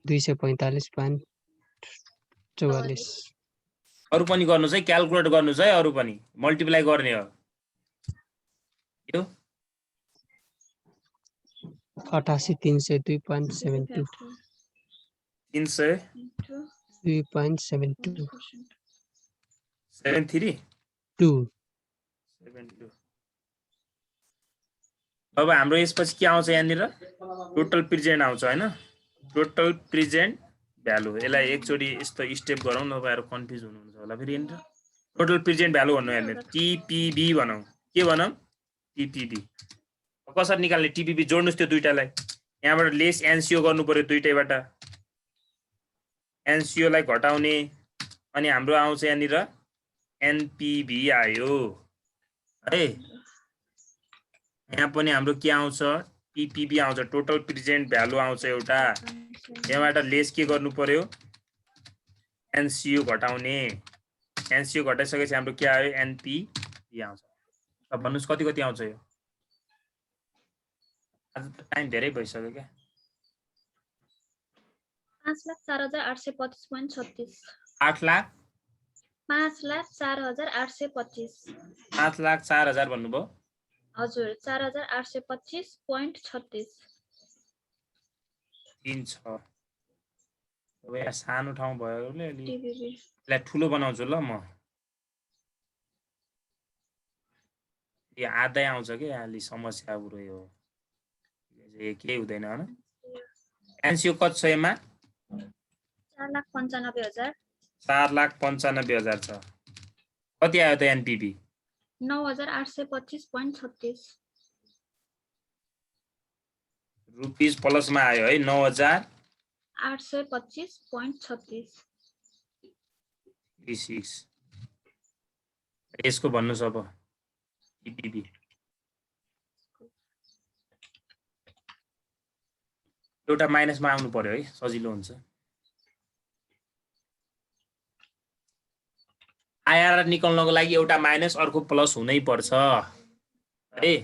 Speaker 1: 245.44
Speaker 4: अरु पनि गर्नुस् है क्याल्कुलेट गर्नुस् है अरु पनि मल्टिप्लाई गर्ने हो यो
Speaker 1: 88,302.72 302.72
Speaker 4: 73
Speaker 1: 2
Speaker 4: 72 अब हाम्रो यसपछि के आउँछ यहाँनिर टोटल प्रेजेन्ट आउँछ हैन टोटल प्रेजेन्ट भ्यालु यसलाई एकचोटी यस्तो स्टेप गरौँ नभएर कन्फ्युज हुनुहुन्छ होला फेरि यहाँनिर टोटल प्रेजेन्ट भ्यालु भन्नु यहाँनिर टिपीबी भनौँ के भनौँ टिपीबी कसरी निकाल्ने टिपीबी जोड्नुस् त्यो दुईटालाई यहाँबाट लेस एनसीओ गर्नु पर्यो दुईटैबाट एनसीओ लाई घटाउने अनि हाम्रो आउँछ यहाँनिर एनपीबी आयो है यहाँ पनि हाम्रो के आउँछ टिपीबी आउँछ टोटल प्रेजेन्ट भ्यालु आउँछ एउटा यहाँबाट लेस के गर्नु पर्यो एनसीओ घटाउने एनसीओ घटाइसकेपछि हाम्रो के आयो एनपीबी आउँछ अब भन्नुस् कति कति आउँछ यो आज त टाइम धेरै भइसक्यो क्या
Speaker 3: 5,04,825.36
Speaker 4: 8 लाख
Speaker 3: 5,04,825
Speaker 4: 5 लाख 4,000 भन्नुभयो
Speaker 3: हजुर 4,825.36
Speaker 4: 3 छ अब यहाँ सानो ठाउँ भएकोले अलि
Speaker 3: टिपीबी
Speaker 4: यसलाई ठुलो बनाउँछु ल म यो आधै आउँछ के अलि समस्या पुरो यो केही हुँदैन हैन एनसीओ कति छ यसमा
Speaker 3: 4,95,000
Speaker 4: 4,95,000 छ कति आयो त एनपीबी
Speaker 3: 9,825.36
Speaker 4: रुपीस प्लसमा आयो है
Speaker 3: 9,825.36
Speaker 4: 36 यसको भन्नुस् अब टिपीबी एउटा माइनसमा आउनु पर्यो है सजिलो हुन्छ आइआरआर निकाल्नको लागि एउटा माइनस अर्को प्लस हुनै पर्छ है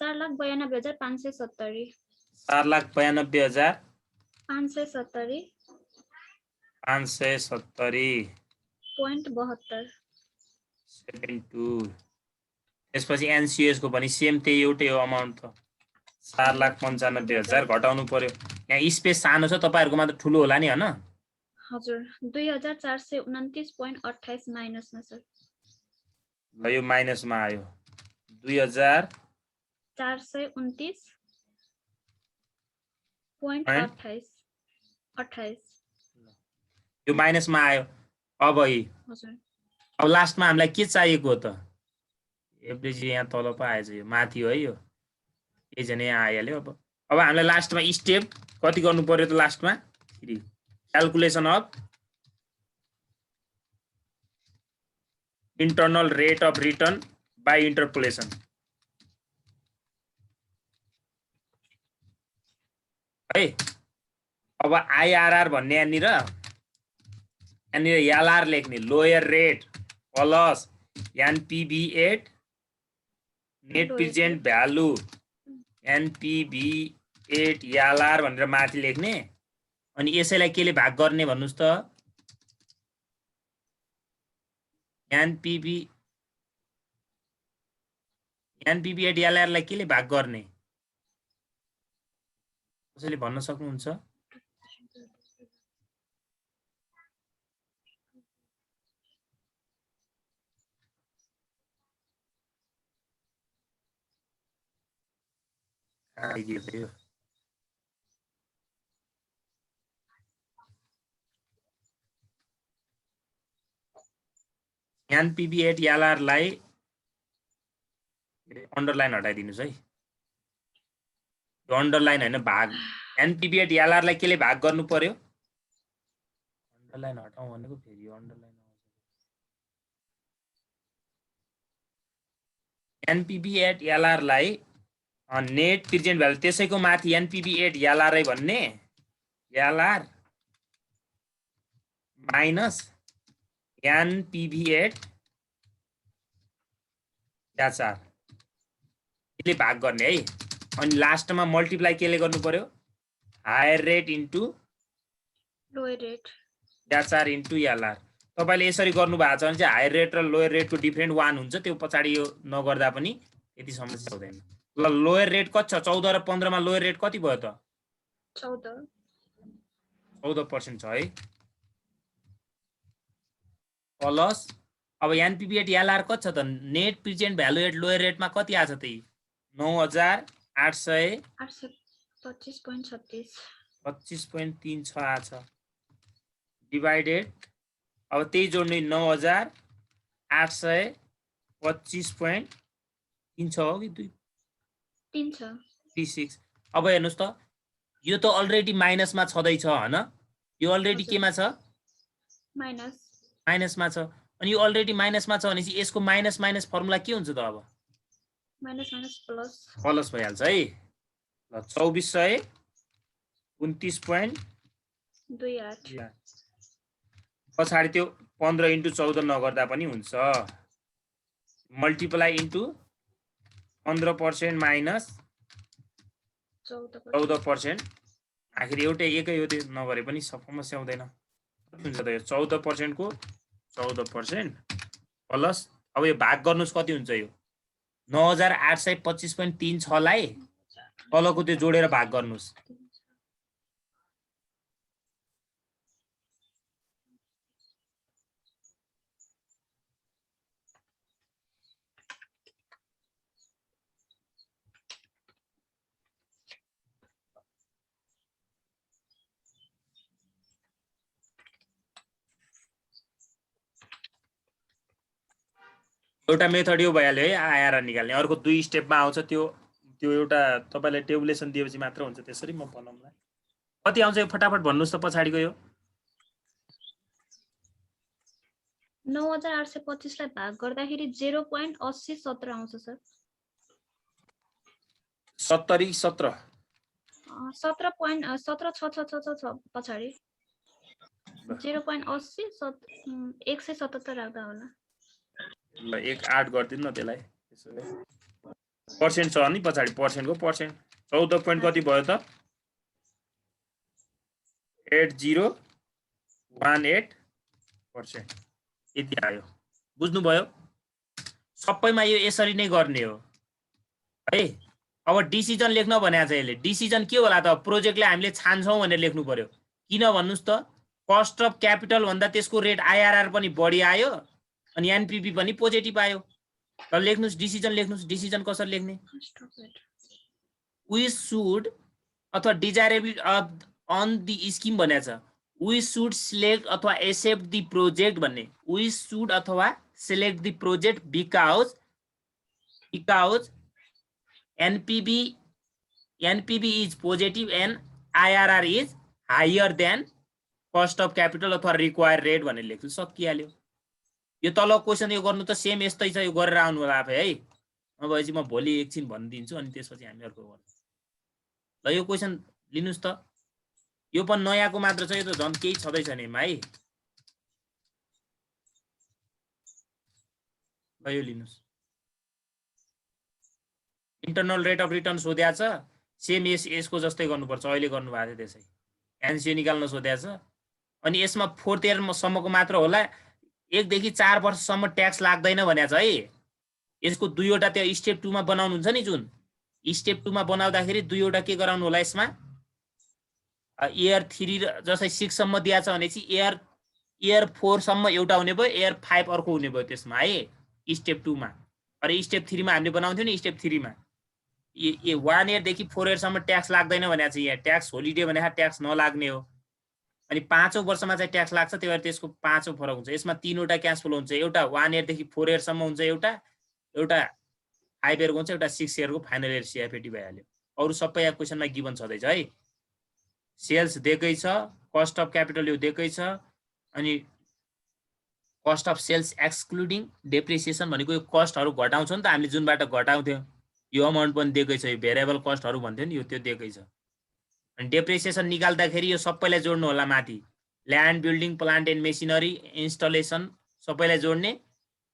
Speaker 3: 4,92,570
Speaker 4: 4,92,570
Speaker 3: 570.72
Speaker 4: 72 त्यसपछि एनसीएस को पनि सेम त्यही एउटै हो अमाउन्ट त 4,95,000 घटाउनु पर्यो यहाँ स्पेस सानो छ तपाईहरुकोमा त ठुलो होला नि हैन
Speaker 3: हजुर 2,429.28 माइनसमा सर
Speaker 4: ल यो माइनसमा आयो 2,429.28 यो माइनसमा आयो अब
Speaker 3: हजुर
Speaker 4: अब लास्टमा हामीलाई के चाहिएको हो त एभरेज यहाँ तल पो आएछ यो माथि हो है यो एकजना यहाँ आइहाल्यो अब हामीलाई लास्टमा स्टेप कति गर्नु पर्यो त लास्टमा फेरि calculation of internal rate of return by interpolation है अब आइआरआर भन्ने यहाँनिर एलआर लेख्ने lower rate plus NPV net present value NPV LR भनेर माथि लेख्ने अनि यसैलाई केले भाग गर्ने भन्नुस् त एनपीबी एट एलआर लाई केले भाग गर्ने कसैले भन्न सक्नुहुन्छ? आइदियो त यो एनपीबी एट एलआर लाई अन्डरलाइन हटाइदिनुस् है। यो अन्डरलाइन हैन भाग एनपीबी एट एलआर लाई केले भाग गर्नु पर्यो? अन्डरलाइन हटाउँ भनेको फेरि अन्डरलाइन एनपीबी एट एलआर लाई नेट प्रेजेन्ट भ्यालु त्यसैको माथि एनपीबी एट एलआर भन्ने LR minus NPB at HR यसले भाग गर्ने है। अनि लास्टमा मल्टिप्लाई केले गर्नु पर्यो? Higher rate into
Speaker 3: lower rate
Speaker 4: HR into LR. तपाईले यसरी गर्नु भएको छ भने चाहिँ हायर रेट र लोयर रेटको डिफरेन्ट 1 हुन्छ। त्यो पछाडि यो नगर्दा पनि यति समस्या हुँदैन। ल लोयर रेट कति छ? 14 र 15 मा लोयर रेट कति भयो त? 14% छ है। प्लस अब एनपीबी एट एलआर कति छ त? Net present value at lower रेटमा कति आछ त? 9825.36 आछ डिवाइडेड अब त्यही जोड्नु 9825.3 छ हो कि
Speaker 3: 3 छ
Speaker 4: 36। अब हेर्नुस् त यो त अलरेडी माइनसमा छदै छ हैन? यो अलरेडी केमा छ? माइनसमा छ। अनि यो अलरेडी माइनसमा छ भनेपछि यसको माइनस माइनस फर्मुला के हुन्छ त? अब
Speaker 3: माइनस प्लस
Speaker 4: प्लस भइहाल्छ है। ल 2429.28 पछाडि त्यो 15 इन्टु 14 नगर्दा पनि हुन्छ। Multiply into 15% minus 14%। आखिर एउटै एकै हो, त्यो नगरे पनि समस्या हुँदैन। हुन्छ त यो 14% को 14% प्लस अब यो भाग गर्नुस् कति हुन्छ? यो 9825.36 लाई तलको त्यो जोडेर भाग गर्नुस्। एउटा मेथड यो भइहाल्यो है आएर निकाल्ने। अर्को 2 स्टेपमा आउँछ। त्यो एउटा तपाईलाई टेबुलेसन दिएपछि मात्र हुन्छ। त्यसरी म बनाउँला। कति आउँछ यो फटाफट भन्नुस् त पछाडीको यो
Speaker 3: 9825 लाई भाग गर्दाखेरि 0.8017 आउँछ सर।
Speaker 4: 70
Speaker 3: 17.17666 पछाडी 0.80 177 राख्दा होला।
Speaker 4: ल 1 8 गर्दिनु न त्यसलाई। पर्सेन्ट छ नि पछाडि पर्सेन्टको पर्सेन्ट 14 पोइन्ट कति भयो त? 8018%। यति आयो। बुझ्नुभयो? सबैमा यो यसरी नै गर्ने हो है। अब डिसिजन लेख्न भनेको छ यसले। डिसिजन के होला त? प्रोजेक्टले हामीले छान्छौँ भनेर लेख्नु पर्यो। किन भन्नुस् त? कस्ट अफ क्यापिटल भन्दा त्यसको रेट आइआरआर पनि बढी आयो अनि एनपीबी पनि पोजिटिभ आयो। ल लेख्नुस् डिसिजन लेख्नुस्। डिसिजन कसरी लेख्ने? वी शुड अथवा डिजायरेबल अन द स्किम भनेको छ। वी शुड सिलेक्ट अथवा एक्सेप्ट द प्रोजेक्ट भन्ने। वी शुड अथवा select the project because NPV is positive and IRR is higher than cost of capital अथवा require rate भनेर लेख्छु। सकिहाल्यो। यो तल क्वेसन यो गर्नु त सेम यस्तै छ। यो गरेर आउनु होला आफै है। नभएपछि म भोलि एकछिन भनिदिन्छु अनि त्यसपछि हामी अर्को गर्छौँ। ल यो क्वेसन लिनुस् त। यो पनि नयाँको मात्र छ। यो त झन् केही छँदै छैन है। ल यो लिनुस्। इन्टरनल रेट अफ रिटर्न सोध्या छ। सेम यसको जस्तै गर्नुपर्छ। अहिले गर्नुभएको थियो त्यसै। एनसिओ निकाल्न सोध्या छ। अनि यसमा 4th इयर सम्मको मात्र होला। 1 देखि 4 वर्षसम्म ट्याक्स लाग्दैन भनेको छ है। यसको दुईवटा त्यो स्टेप 2 मा बनाउनु हुन्छ नि, जुन स्टेप 2 मा बनाउँदाखेरि दुईवटा के गराउनु होला यसमा, इयर 3 जस्तै 6 सम्म दिएको छ भनेपछि इयर 4 सम्म एउटा हुने भयो, इयर 5 अर्को हुने भयो त्यसमा है स्टेप 2 मा। अरे स्टेप 3 मा हामीले बनाउँथ्यौ नि, स्टेप 3 मा 1 इयर देखि 4 इयर सम्म ट्याक्स लाग्दैन भनेको छ। यहाँ ट्याक्स होलिडे भनेको ट्याक्स नलाग्ने हो। अनि 5औं वर्षमा चाहिँ ट्याक्स लाग्छ, त्यही भएर त्यसको 5औं फरक हुन्छ। यसमा 3वटा क्याश फ्लो हुन्छ, एउटा 1 इयर देखि 4 इयर सम्म हुन्छ, एउटा 5 इयरको हुन्छ, एउटा 6 इयरको फाइनल इयर सिएफएटी भइहाल्यो। अरु सबै यहाँ क्वेशनमा गिभन छँदैछ है। सेल्स दिएकै छ, कस्ट अफ क्यापिटल यो दिएकै छ, अनि cost of sales excluding depreciation भनेको यो कस्टहरु घटाउँछ नि त हामीले, जुनबाट घटाउँथ्यौ यो अमाउन्ट पनि दिएकै छ। यो भेरिएबल कस्टहरु भन्थ्यो नि, यो त्यो दिएकै छ। अनि डेप्रिसिएसन निकाल्दाखेरि यो सबैलाई जोड्नु होला माथि, land building plant and machinery installation सबैलाई जोड्ने,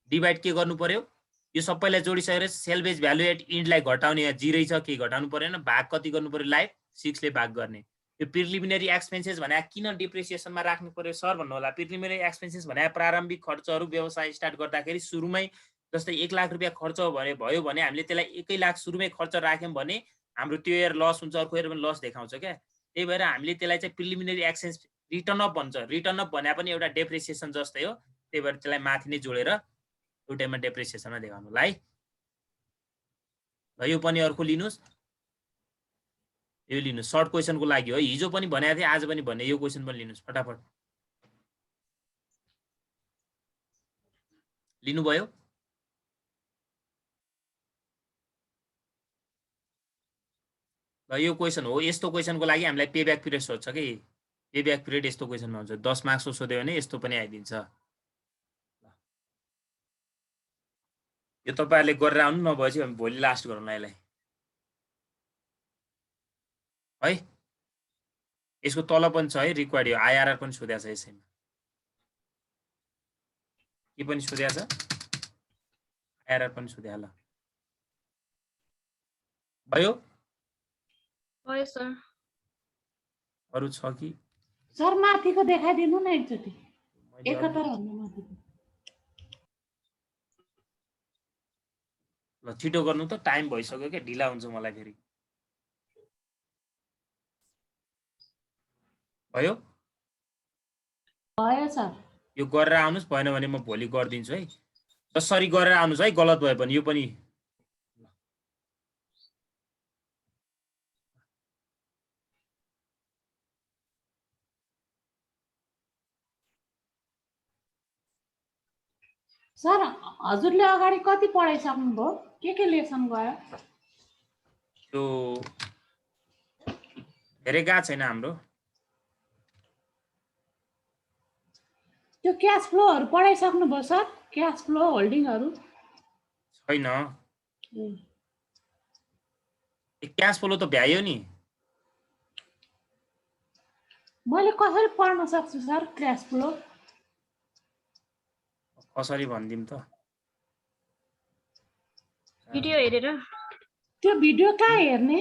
Speaker 4: डिभाइड के गर्नु पर्यो, यो सबैलाई जोडिसकेर सेल्भेज भ्यालु एट इन्डलाई घटाउने, यहाँ 0 छ केही घटाउनु परेन, भाग कति गर्नु पर्यो, लाइफ 6 ले भाग गर्ने। यो प्रिलिमिनरी एक्सपेन्सेस भने किन डिप्रिसिएसनमा राख्नु पर्यो सर भन्नु होला। प्रिलिमिनरी एक्सपेन्सेस भने प्रारम्भिक खर्चहरु व्यवसाय स्टार्ट गर्दाखेरि सुरुमै जस्तै 1 लाख रुपैयाँ खर्च भयो भने हामीले त्यसलाई 1 लाख सुरुमै खर्च राख्यौं भने हाम्रो त्यो इयर लस हुन्छ, अर्को इयर पनि लस देखाउँछ क्या। त्यही भएर हामीले त्यसलाई चाहिँ प्रिलिमिनरी एक्सपेन्स रिटर्न अफ भन्छ। रिटर्न अफ भने पनि एउटा डेप्रिसिएसन जस्तै हो, त्यही भएर त्यसलाई माथि नै जोडेर एउटैमा डेप्रिसिएसनमा देखाउनु होला है। यो पनि अर्को लिनुस्, यो लिनु सर्ट क्वेशनको लागि हो। हिजो पनि भनेको थिए, आज पनि भने, यो क्वेशन पनि लिनुस् फटाफट। लिनुभयो? यो क्वेशन हो। यस्तो क्वेशनको लागि हामीलाई पे ब्याक पिरियड सोध्छ कि, पे ब्याक पिरियड यस्तो क्वेशनमा हुन्छ। 10 मार्क्सको सोध्यो भने यस्तो पनि आइदिन्छ। यो तपाईहरुले गरेर आउनु, नभएपछि हामी भोलि लास्ट गरौँला यसलाई है। यसको तल पनि छ है रिक्वायर्ड, यो आइआरआर पनि सोधेको छ यसैमा। के पनि सोधेको छ, आइआरआर पनि सोधेको ल। भयो?
Speaker 3: भयो सर।
Speaker 4: अरु छ कि?
Speaker 5: सर माथिको देखाइदिनु न एकचोटि, 71 भन्नु माथिको।
Speaker 4: ल छिटो गर्नु त, टाइम भइसक्यो के, ढिला हुन्छ मलाई फेरि। भयो?
Speaker 5: भयो सर।
Speaker 4: यो गरेर आउनुस्, भएन भने म भोलि गरिदिन्छु है। जसरी गरेर आउनुस् है, गलत भयो भने यो पनि।
Speaker 5: सर हजुरले अगाडि कति पढाइसक्नुभयो, के लेसन गयो?
Speaker 4: त्यो धेरै गएको छैन हाम्रो।
Speaker 5: त्यो क्याश फ्लोहरु पढाइसक्नुभयो सर? क्याश फ्लो होल्डिङहरु
Speaker 4: छैन। क्याश फ्लो त भ्यायो नि।
Speaker 5: मैले कसरी पढ्न सक्छु सर क्याश फ्लो?
Speaker 4: कसरी भन्दिम त,
Speaker 3: भिडियो हेरेर।
Speaker 5: त्यो भिडियो कहाँ हेर्ने?